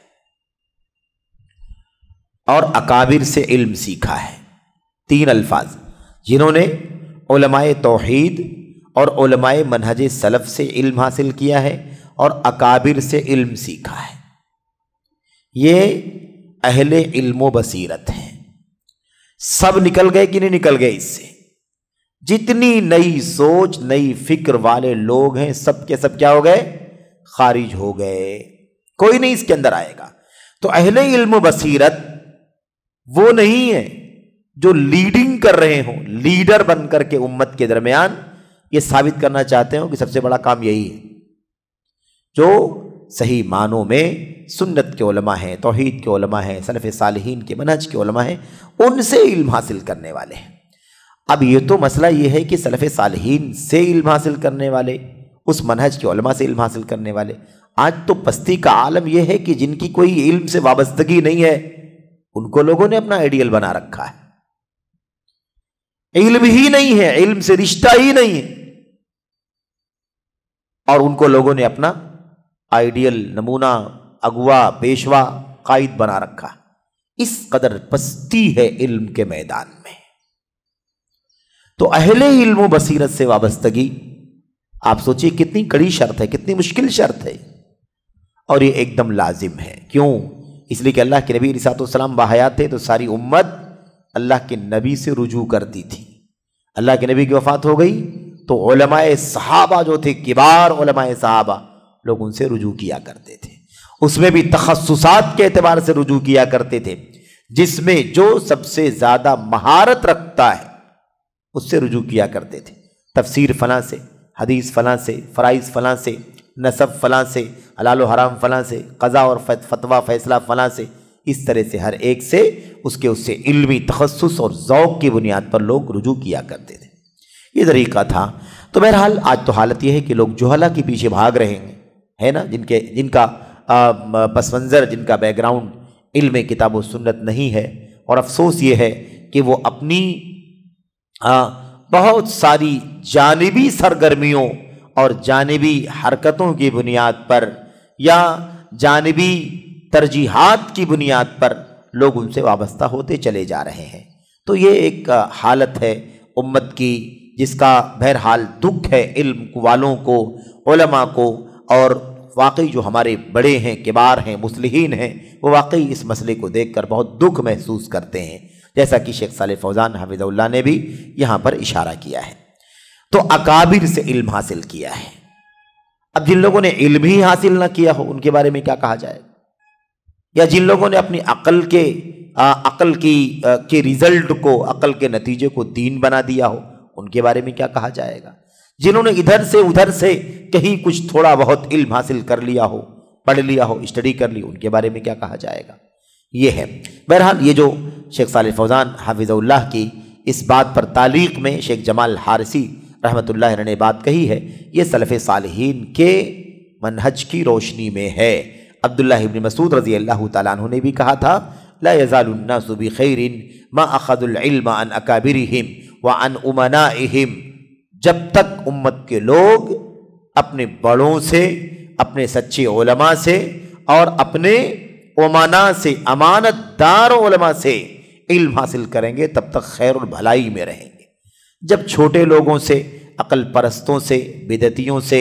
اور اکابر سے علم سیکھا ہے۔ تین الفاظ، جنہوں نے علماء توحید اور علماء منہج سلف سے علم حاصل کیا ہے اور اکابر سے علم سیکھا ہے، یہ اہل علم و بصیرت ہیں۔ سب نکل گئے کہ نہیں نکل گئے؟ اس سے جتنی نئی سوچ نئی فکر والے لوگ ہیں سب کے سب کیا ہو گئے؟ خارج ہو گئے، کوئی نہیں اس کے اندر آئے گا۔ تو اہل علم و بصیرت وہ نہیں ہے جو لیڈنگ کر رہے ہوں، لیڈر بن کر کے امت کے درمیان یہ ثابت کرنا چاہتے ہوں کہ سب سے بڑا کام یہی ہے۔ جو صحیح معنوں میں سنت کے علماء ہیں، توحید کے علماء ہیں، سلف صالحین کے منہج کے علماء ہیں، ان سے علم حاصل کرنے والے ہیں۔ اب یہ تو مسئلہ یہ ہے کہ سلف صالحین سے علم حاصل کرنے والے، اس منہج کے علماء سے علم حاصل کرنے والے، آج تو پستی کا عالم یہ ہے کہ جن کی کوئی علم سے وابستگی نہیں ہے ان کو لوگوں نے اپنا آئیڈیل بنا رکھا ہے۔ علم ہی نہیں ہے، علم سے رشتہ ہی نہیں ہے، اور ان کو لوگوں نے اپنا آئیڈیل، نمونہ، اگوا، پیشوا، قائد بنا رکھا۔ اس قدر پستی ہے علم کے میدان میں۔ تو اہل علم و بصیرت سے وابستگی آپ سوچئے کتنی کڑی شرط ہے، کتنی مشکل شرط ہے، اور یہ ایک دم لازم ہے۔ کیوں؟ اس لیے کہ اللہ کے نبی علیہ السلام باحیات تھے تو ساری امت اللہ کے نبی سے رجوع کرتی تھی۔ اللہ کے نبی کی وفات ہو گئی تو علماء صحابہ جو تھے، کبار علماء صحابہ، لوگ ان سے رجوع کیا کرتے تھے۔ اس میں بھی تخصصات کے اعتبار سے رجوع کیا کرتے تھے، جس میں جو سب سے زیادہ مہارت رکھتا ہے اس سے رجوع کیا کرتے تھے۔ تفسیر فلاں سے، حدیث فلاں سے، فرائض فلاں سے، نسب فلاں سے، حلال و حرام فلاں سے، قضا اور فتویٰ فیصلہ فلاں سے، اس طرح سے ہر ایک سے اس سے علمی تخصص اور ذوق کی بنیاد پر لوگ رجوع کیا کرتے تھے۔ یہ طریقہ تھا۔ تو بہرحال آج تو حالت یہ ہے کہ لوگ جہلا کے پیچھے بھاگ رہے ہیں، ہے نا، جن کا پس منظر، جن کا بیک گراؤنڈ علم کتاب و سنت نہیں ہے، اور افسوس یہ ہے کہ وہ اپنی بہت ساری جانبی سرگرمیوں اور جانبی حرکتوں کی بنیاد پر یا جانبی ترجیحات کی بنیاد پر لوگ ان سے وابستہ ہوتے چلے جا رہے ہیں۔ تو یہ ایک حالت ہے امت کی جس کا بہرحال دکھ ہے علم والوں کو، علماء کو، اور واقعی جو ہمارے بڑے ہیں، کبار ہیں، مصلحین ہیں، وہ واقعی اس مسئلے کو دیکھ کر بہت دکھ محسوس کرتے ہیں، جیسا کہ شیخ صالح فوزان حفظہ اللہ نے بھی یہاں پر اشارہ کیا ہے۔ تو اکابر سے علم حاصل کیا ہے۔ اب جن لوگوں نے علم ہی حاصل نہ کیا ہو ان کے بارے میں کیا کہا جائے؟ یا جن لوگوں نے اپنی عقل کے ریزلٹ کو، عقل کے نتیجے کو دین بنا دیا ہو ان کے بارے میں کیا کہا جائے گا؟ جنہوں نے ادھر سے ادھر سے کہیں کچھ تھوڑا بہت علم حاصل کر لیا ہو، پڑھ لیا ہو، اسٹڈی کر لی، ان کے بارے میں کیا کہا جائے گا؟ یہ ہے بہرحال یہ جو شیخ صالح فوزان حفظہ اللہ کی اس بات پر تعلیق میں شیخ جمال حارثی رحمۃ اللہ علیہ نے بات کہی ہے، یہ سلف صالحین کے منہج کی روشنی میں ہے۔ عبداللہ ابن مسعود رضی اللہ تعالیٰ عنہ نے بھی کہا تھا، لا يزال الناس بخیر ما اخذوا العلم عن اکابرہم وعن امنائہم، جب تک امت کے لوگ اپنے بڑوں سے، اپنے سچے علماء سے اور اپنے امناء سے، امانت دار علماء سے علم حاصل کریں گے تب تک خیر اور بھلائی میں رہیں گے۔ جب چھوٹے لوگوں سے، عقل پرستوں سے، بدعتیوں سے،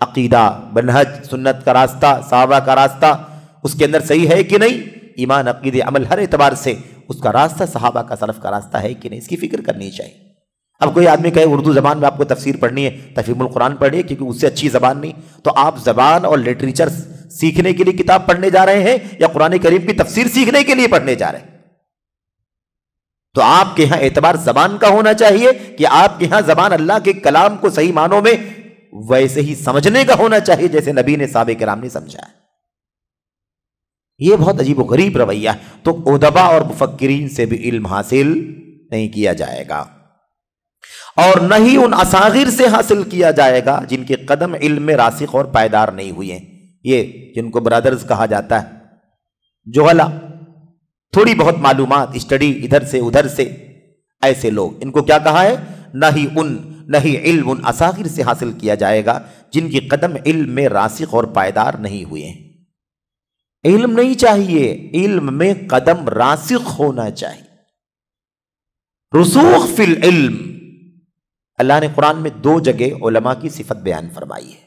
عقیدہ، منہج، سنت کا راستہ، صحابہ کا راستہ اس کے اندر صحیح ہے کہ نہیں، ایمان، عقیدے، عمل، ہر اعتبار سے اس کا راستہ صحابہ کا سلف کا راستہ ہے کہ نہیں، اس کی فکر کرنی چاہیے۔ اب کوئی آدمی کہے اردو زبان میں آپ کو تفسیر پڑھنی ہے، تفہیم القرآن پڑھنی ہے، کیونکہ اس سے اچھی زبان نہیں، تو آپ زبان اور لٹریچر سیکھنے کے لیے کتاب پڑھنے جا رہے ہیں یا قرآن کریم کی تفسیر سیکھنے کے لیے پڑھنے جا رہے ہیں؟ تو آپ کے ہاں اعتبار زبان کا ہونا چاہیے کہ آپ کے ہاں زبان اللہ کے کلام کو صحیح معنوں میں ویسے ہی سمجھنے کا ہونا چاہیے جیسے نبی نے، صحابہ کرام نے سمجھا ہے۔ یہ بہت عجیب و غریب رویہ ہے۔ تو ادبا اور مفکرین سے بھی علم حاصل نہیں کیا جائے گا، اور نہ ہی ان اساغیر سے حاصل کیا جائے گا جن کے قدم علم میں راسخ اور پائیدار نہیں ہوئے ہیں۔ یہ جن کو برادرز کہا جاتا ہے، جوہلا، تھوڑی بہت معلومات، اسٹڈی ادھر سے ادھر سے، ایسے لوگ، ان کو کیا کہا ہے؟ نہ ہی علم ان اساغیر سے حاصل کیا جائے گا جن کی قدم علم میں راسخ اور پائیدار نہیں ہوئے ہیں۔ علم نہیں چاہیے، علم میں قدم راسخ ہونا چاہیے۔ رسوخ فی العلم، اللہ نے قرآن میں 2 جگہ علماء کی صفت بیان فرمائی ہے۔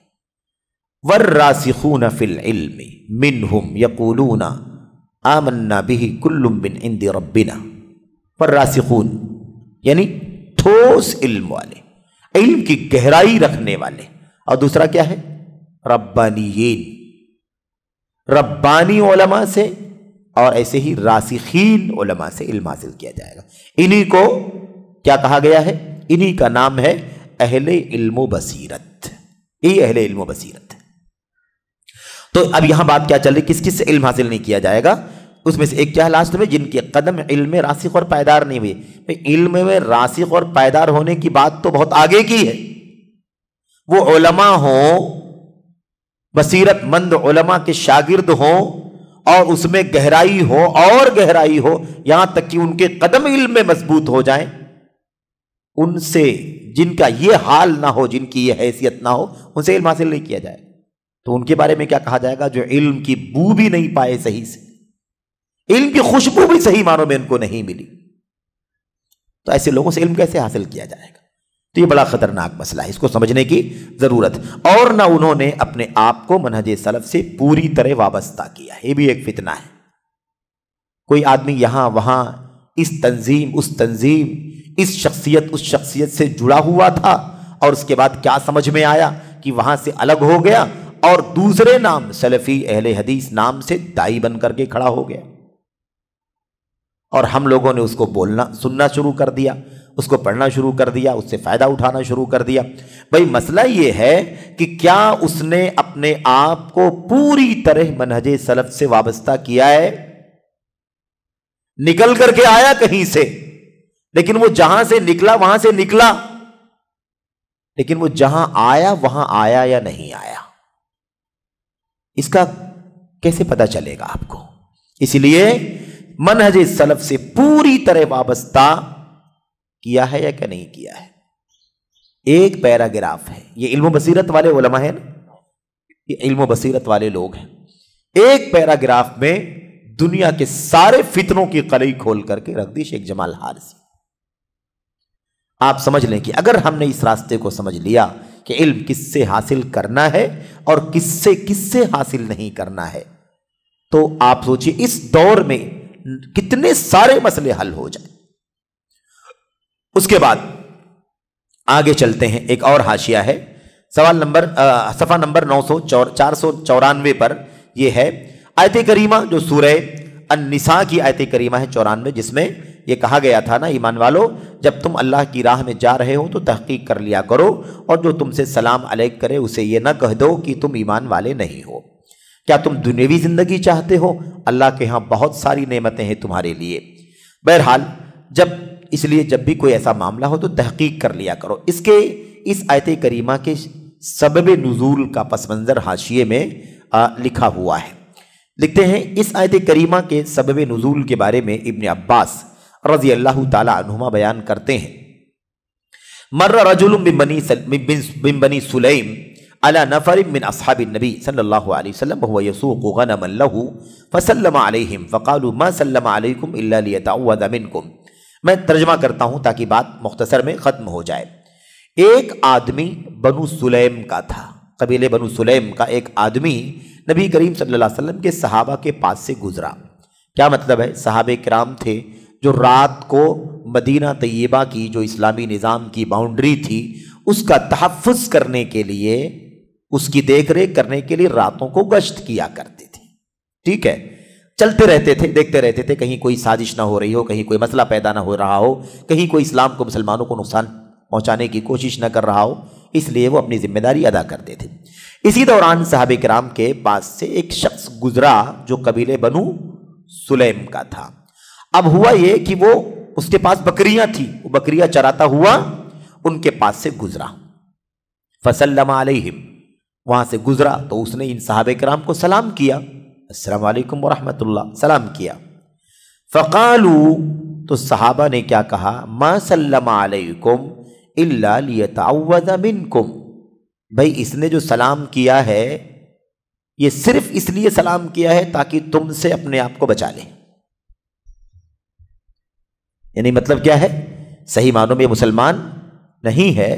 والراسخون فی العلم منہم یقولون آمنا بہ کل من عند ربنا۔ والراسخون یعنی ٹھوس علم والے، علم کی گہرائی رکھنے والے، اور دوسرا کیا ہے؟ ربانیین، ربانی علماء سے اور ایسے ہی راسخین علماء سے علم حاصل کیا جائے گا۔ انہی کو کیا کہا گیا ہے؟ انہی کا نام ہے اہل علم و بصیرت۔ یہ اہل علم و بصیرت۔ تو اب یہاں بات کیا چل رہی، کس کس سے علم حاصل نہیں کیا جائے گا؟ اس میں سے ایک کیا ہے لاسٹ میں؟ جن کے قدم علم میں راسخ اور پائیدار نہیں ہوئے۔ علم میں راسخ اور پائیدار ہونے کی بات تو بہت آگے کی ہے، وہ علماء ہوں، بصیرت مند علماء کے شاگرد ہوں، اور اس میں گہرائی ہو اور گہرائی ہو، یہاں تک کہ ان کے قدم علم میں مضبوط ہو جائیں، ان سے جن کا یہ حال نہ ہو، جن کی یہ حیثیت نہ ہو، ان سے علم حاصل نہیں کیا جائے تو ان کے بارے میں کیا کہا جائے گا؟ جو علم کی بو بھی نہیں پائے صحیح سے، علم کی خوشبو بھی صحیح معنوں میں ان کو نہیں ملی، تو ایسے لوگوں سے علم کیسے حاصل کیا جائے گا؟ تو یہ بڑا خطرناک مسئلہ ہے، اس کو سمجھنے کی ضرورت۔ اور نہ انہوں نے اپنے آپ کو منہج سلف سے پوری طرح وابستہ کیا، یہ بھی ایک فتنہ ہے۔ کوئی آدمی یہاں وہاں، اس تنظیم اس تنظیم، اس شخصیت سے جڑا ہوا تھا، اور اس کے بعد کیا سمجھ میں آیا کہ وہاں سے الگ ہو گیا اور دوسرے نام سلفی اہل حدیث نام سے دائی بن کر کے کھڑا ہو گیا، اور ہم لوگوں نے اس کو بولنا سننا شروع کر دیا، اس کو پڑھنا شروع کر دیا، اس سے فائدہ اٹھانا شروع کر دیا۔ بھئی مسئلہ یہ ہے کہ کیا اس نے اپنے آپ کو پوری طرح منہج سلف سے وابستہ کیا ہے؟ نکل کر کے آیا کہیں سے، لیکن وہ جہاں سے نکلا وہاں سے نکلا، لیکن وہ جہاں آیا وہاں آیا یا نہیں آیا، اس کا کیسے پتہ چلے گا آپ کو؟ اس لیے منہج سلف سے پوری طرح وابستہ کیا ہے یا کہ نہیں کیا ہے؟ ایک پیراگراف ہے، یہ علم و بصیرت والے علماء ہیں نا، یہ علم و بصیرت والے لوگ ہیں، ایک پیراگراف میں دنیا کے سارے فتنوں کی قلعی کھول کر کے رکھ دی شیخ جمال حارثی۔ آپ سمجھ لیں کہ اگر ہم نے اس راستے کو سمجھ لیا کہ علم کس سے حاصل کرنا ہے اور کس سے حاصل نہیں کرنا ہے، تو آپ سوچئے اس دور میں کتنے سارے مسئلے حل ہو جائیں۔ اس کے بعد آگے چلتے ہیں، ایک اور حاشیہ ہے، صفحہ نمبر 494 پر یہ ہے آیت کریمہ جو سورہ النساء کی آیت کریمہ ہے 94، جس میں یہ کہا گیا تھا نا ایمان والو، جب تم اللہ کی راہ میں جا رہے ہو تو تحقیق کر لیا کرو، اور جو تم سے سلام علیک کرے اسے یہ نہ کہہ دو کہ تم ایمان والے نہیں ہو۔ کیا تم دنیاوی زندگی چاہتے ہو؟ اللہ کے ہاں بہت ساری نعمتیں ہیں تمہارے لیے۔ بہرحال اس لیے جب بھی کوئی ایسا معاملہ ہو تو تحقیق کر لیا کرو۔ اس آیت کریمہ کے سبب نزول کا پس منظر حاشیے میں لکھا ہوا ہے۔ لکھتے ہیں اس آیت کریمہ کے سبب نزول کے بارے میں ابن عباس رضی اللہ تعالی عنہما بیان کرتے ہیں، مر رجل من بنی سلیم على نفر من اصحاب النبی صلی اللہ علیہ وسلم وهو يسوق غنما له فسلم عليهم فقالوا ما سلم عليكم الا ليتعوذ منكم۔ میں ترجمہ کرتا ہوں تاکہ بات مختصر میں ختم ہو جائے۔ ایک آدمی بنو سلیم کا تھا، قبیلے بنو سلیم کا ایک آدمی نبی کریم صلی اللہ علیہ وسلم کے صحابہ کے پاس سے گزرا۔ کیا مطلب ہے؟ صحابہ کرام تھے جو رات کو مدینہ طیبہ کی جو اسلامی نظام کی باؤنڈری تھی اس کا تحفظ کرنے کے لیے، اس کی دیکھ ریکھ کرنے کے لیے راتوں کو گشت کیا کرتے تھے۔ ٹھیک ہے، چلتے رہتے تھے، دیکھتے رہتے تھے کہیں کوئی سازش نہ ہو رہی ہو، کہیں کوئی مسئلہ پیدا نہ ہو رہا ہو، کہیں کوئی اسلام کو، مسلمانوں کو نقصان پہنچانے کی کوشش نہ کر رہا ہو، اس لیے وہ اپنی ذمہ داری ادا کرتے تھے۔ اسی دوران صحابہ کرام کے پاس سے ایک شخص گزرا جو قبیلے بنو سلیم کا تھا۔ اب ہوا یہ کہ وہ اس کے پاس بکریاں تھیں، وہ بکریاں چراتا ہوا ان کے پاس سے گزرا۔ فسلم علیہم، وہاں سے گزرا تو اس نے ان صحابہ کرام کو سلام کیا، السلام علیکم ورحمۃ اللہ، سلام کیا۔ فقالوا، تو صحابہ نے کیا کہا؟ ما سلم علیکم الا لیتعوذ منکم، بھائی اس نے جو سلام کیا ہے یہ صرف اس لیے سلام کیا ہے تاکہ تم سے اپنے آپ کو بچا لے۔ یعنی مطلب کیا ہے؟ صحیح معنوں میں یہ مسلمان نہیں ہے،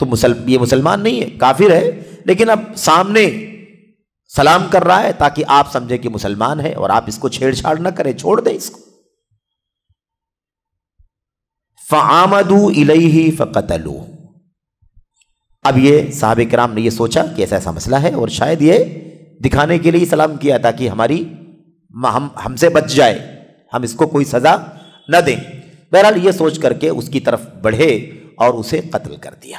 تو یہ مسلمان نہیں ہے، کافر ہے، لیکن اب سامنے سلام کر رہا ہے تاکہ آپ سمجھیں کہ مسلمان ہے اور آپ اس کو چھیڑ چھاڑ نہ کریں، چھوڑ دیں اس کو۔ فعامدوا الیہ فقتلوہ، اب یہ صحابہ کرام نے یہ سوچا کہ ایسا مسئلہ ہے اور شاید یہ دکھانے کے لیے سلام کیا تاکہ ہم سے بچ جائے، ہم اس کو کوئی سزا نہ دیں۔ بہرحال یہ سوچ کر کے اس کی طرف بڑھے اور اسے قتل کر دیا،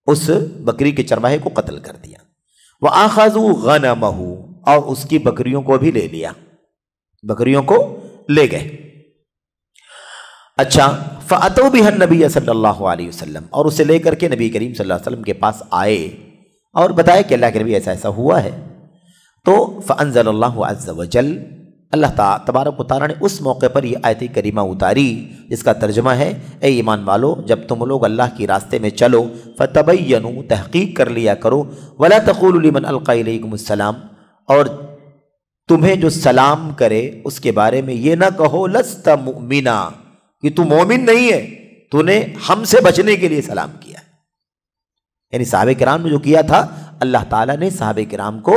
اس بکری کے چرواہے کو قتل کر دیا۔ وَأَخَذُوا غَنَمَهُ، اور اس کی بکریوں کو بھی لے لیا، بکریوں کو لے گئے۔ اچھا، فَأَتَوْا بِهَا النَّبِيَّ صلی اللہ علیہ وسلم، اور اسے لے کر کے نبی کریم صلی اللہ علیہ وسلم کے پاس آئے اور بتایا کہ اللہ کے نبی ایسا ایسا ہوا ہے۔ تو فَأَنزَلَ اللَّهُ عَزَّ وَجَلَّ، اللہ تبارک و تعالیٰ نے اس موقع پر یہ آیت کریمہ اتاری جس کا ترجمہ ہے، اے ایمان والو جب تم لوگ اللہ کی راستے میں چلو، فَتَبَيَّنُوا، تحقیق کر لیا کرو، وَلَا تَقُولُوا لِمَنْ أَلْقَىٰ إِلَيْكُمُ السَّلَامَ، اور تمہیں جو سلام کرے اس کے بارے میں یہ نہ کہو لَسْتَ مُؤْمِنًا، کہ تو مومن نہیں ہے، تو نے ہم سے بچنے کے لیے سلام کیا۔ یعنی صحابہ کرام نے جو کیا تھا، اللہ تعالیٰ نے صحابہ کرام کو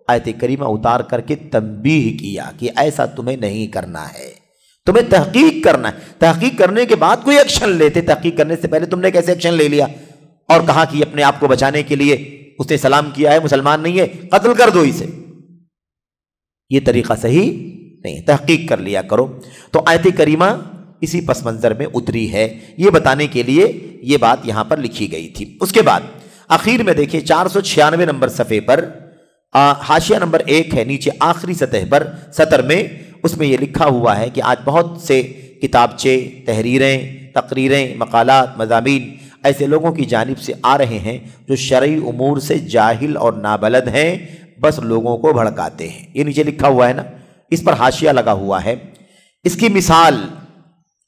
آیت کریمہ اتار کر کے تنبیہ کیا کہ ایسا تمہیں نہیں کرنا ہے، تمہیں تحقیق کرنا ہے، تحقیق کرنے کے بعد کوئی ایکشن لیتے، تحقیق کرنے سے پہلے تم نے کیسے ایکشن لے لیا اور کہا کہ اپنے آپ کو بچانے کے لیے اس نے سلام کیا ہے، مسلمان نہیں ہے، قتل کر دو اسے۔ یہ طریقہ صحیح نہیں، تحقیق کر لیا کرو۔ تو آیت کریمہ اسی پس منظر میں اتری ہے، یہ بتانے کے لیے یہ بات یہاں پر لکھی گئی تھی۔ اس کے بعد آخر میں دیکھیں 496 نمبر صفحے پر حاشیہ نمبر 1 ہے، نیچے آخری سطر میں اس میں یہ لکھا ہوا ہے کہ آج بہت سے کتابچے، تحریریں، تقریریں، مقالات، مضامین ایسے لوگوں کی جانب سے آ رہے ہیں جو شرعی امور سے جاہل اور نابلد ہیں، بس لوگوں کو بھڑکاتے ہیں۔ یہ نیچے لکھا ہوا ہے نا، اس پر حاشیہ لگا ہوا ہے۔ اس کی مثال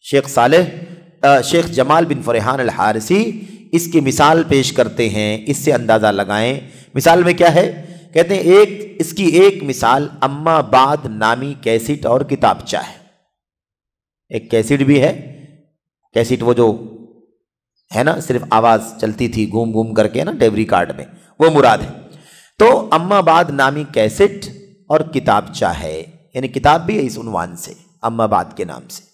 شیخ جمال بن فرحان الحارثی اس کی مثال پیش کرتے ہیں، اس سے اندازہ لگائیں۔ مثال میں کیا ہے؟ کہتے ہیں اس کی ایک مثال اما بعد نامی کیسٹ اور کتابچہ ہے۔ ایک کیسٹ بھی ہے، کیسٹ وہ جو ہے نا صرف آواز چلتی تھی گھوم گھوم کر کے نا ٹیپ ریکارڈ میں، وہ مراد ہے۔ تو اما بعد نامی کیسٹ اور کتابچہ ہے، یعنی کتاب بھی ہے اس عنوان سے، اما بعد کے نام سے،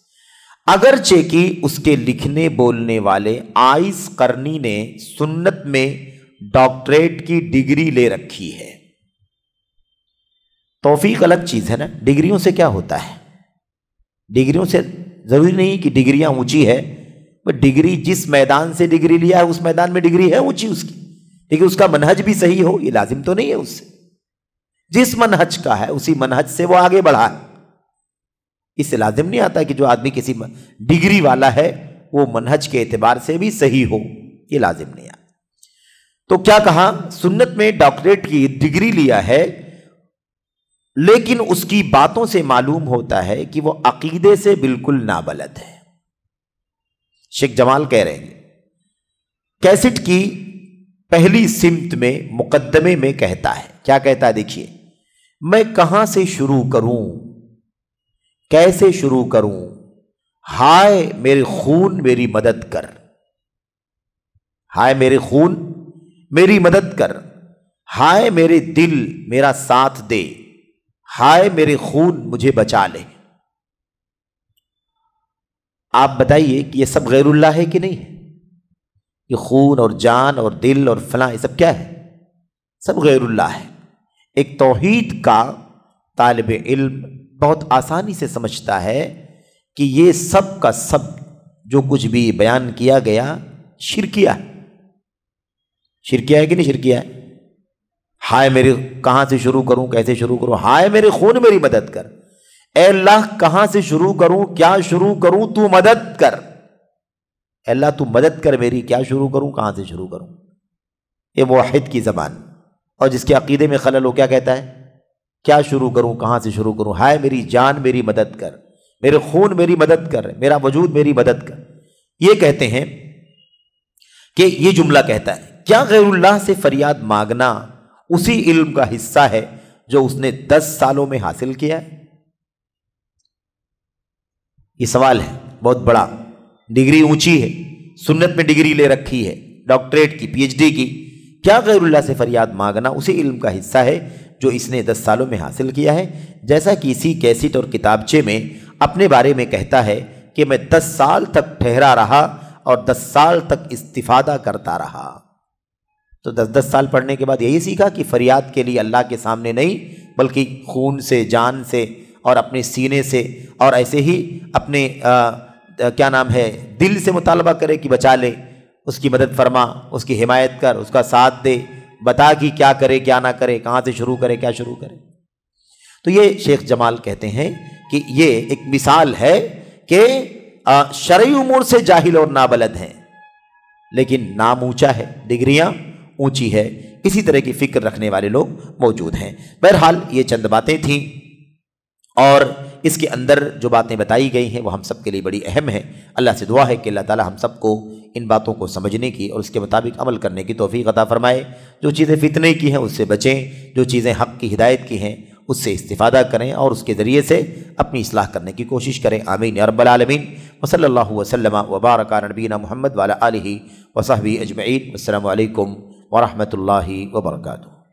اگرچہ کہ اس کے لکھنے بولنے والے آئس قرنی نے سنت میں ڈاکٹریٹ کی ڈگری لے رکھی ہے۔ توفیق الگ چیز ہے نا، ڈگریوں سے کیا ہوتا ہے؟ ڈگریوں سے ضروری نہیں کہ ڈگریاں اونچی ہے، ڈگری جس میدان سے ڈگری لیا ہے اس میدان میں ڈگری ہے اونچی اس کی، لیکن اس کا منہج بھی صحیح ہو یہ لازم تو نہیں ہے۔ اس سے جس منہج کا ہے اسی منہج سے وہ آگے بڑھا ہے، اس سے لازم نہیں آتا کہ جو آدمی کسی ڈگری والا ہے وہ منہج کے اعتبار سے بھی صحیح ہو، یہ لازم نہیں آتا۔ تو کیا کہا؟ سنت میں ڈاکٹریٹ کی ڈگری لیا ہے، لیکن اس کی باتوں سے معلوم ہوتا ہے کہ وہ عقیدے سے بالکل نابلد ہے۔ شیخ جمال کہہ رہے ہیں کیسٹ کی پہلی سمت میں مقدمے میں کہتا ہے، کیا کہتا ہے دیکھیے، میں کہاں سے شروع کروں، کیسے شروع کروں، ہائے میرے خون میری مدد کر، ہائے میرے خون میری مدد کر، ہائے میرے دل میرا ساتھ دے، ہائے میرے خون مجھے بچا لے۔ آپ بتائیے کہ یہ سب غیر اللہ ہے کہ نہیں ہے؟ یہ خون اور جان اور دل اور فلاں یہ سب کیا ہے؟ سب غیر اللہ ہے۔ ایک توحید کا طالب علم بہت آسانی سے سمجھتا ہے کہ یہ سب کا سب جو کچھ بھی بیان کیا گیا شرکیہ ہے۔ شرکیہ ہے کہ نہیں شرکیہ ہے؟ ہائے میرے، کہاں سے شروع کروں، کیسے شروع کروں؟ ہائے میرے خون میری مدد کر۔ اے اللہ کہاں سے شروع کروں، کیا شروع کروں، تو مدد کر۔ اے اللہ تو مدد کر میری، کیا شروع کروں، کہاں سے شروع کروں؟ یہ موحد کی زبان۔ اور جس کے عقیدے میں خلل ہو کیا کہتا ہے؟ کیا شروع کروں، کہاں سے شروع کروں؟ ہائے میری جان میری مدد کر، میرے خون میری مدد کر، میرا وجود میری مدد کر۔ یہ کہتے ہیں کہ یہ جملہ کہتا ہے کیا غیر اللہ سے فریاد مانگنا اسی علم کا حصہ ہے جو اس نے 10 سالوں میں حاصل کیا ہے؟ یہ سوال ہے بہت بڑا۔ ڈگری اونچی ہے، سنت میں ڈگری لے رکھی ہے، ڈاکٹریٹ کی، پی ایچ ڈی کی۔ کیا غیر اللہ سے فریاد مانگنا اسی علم کا حصہ ہے جو اس نے 10 سالوں میں حاصل کیا ہے؟ جیسا کہ اسی کیسٹ اور کتابچے میں اپنے بارے میں کہتا ہے کہ میں 10 سال تک ٹھہرا رہا اور 10 سال تک استفادہ کرتا رہا۔ تو 10 سال پڑھنے کے بعد یہی سیکھا کہ فریاد کے لیے اللہ کے سامنے نہیں بلکہ خون سے، جان سے اور اپنے سینے سے اور ایسے ہی اپنے کیا نام ہے دل سے مطالبہ کرے کہ بچا لے، اس کی مدد فرما، اس کی حمایت کر، اس کا ساتھ دے، بتا کہ کیا کرے کیا نہ کرے، کہاں سے شروع کرے کیا شروع کرے۔ تو یہ شیخ جمال کہتے ہیں کہ یہ ایک مثال ہے کہ شرعی امور سے جاہل اور نابلد ہیں لیکن نام اونچا ہے، ڈگریاں اونچی ہے، اسی طرح کی فکر رکھنے والے لوگ موجود ہیں۔ بہرحال یہ چند باتیں تھیں اور اس کے اندر جو باتیں بتائی گئی ہیں وہ ہم سب کے لیے بڑی اہم ہیں۔ اللہ سے دعا ہے کہ اللہ تعالی ہم سب کو ان باتوں کو سمجھنے کی اور اس کے مطابق عمل کرنے کی توفیق عطا فرمائے۔ جو چیزیں فتنے کی ہیں اس سے بچیں، جو چیزیں حق کی ہدایت کی ہیں اس سے استفادہ کریں اور اس کے ذریعے سے اپنی اصلاح کرنے کی کوشش کریں۔ آمین یا رب العالمین۔ وصلی اللہ وسلم وبارک علی نبینا محمد وعلی آلہ وصحبہ اجمعین۔ السلام علیکم ورحمۃ اللہ وبرکاتہ۔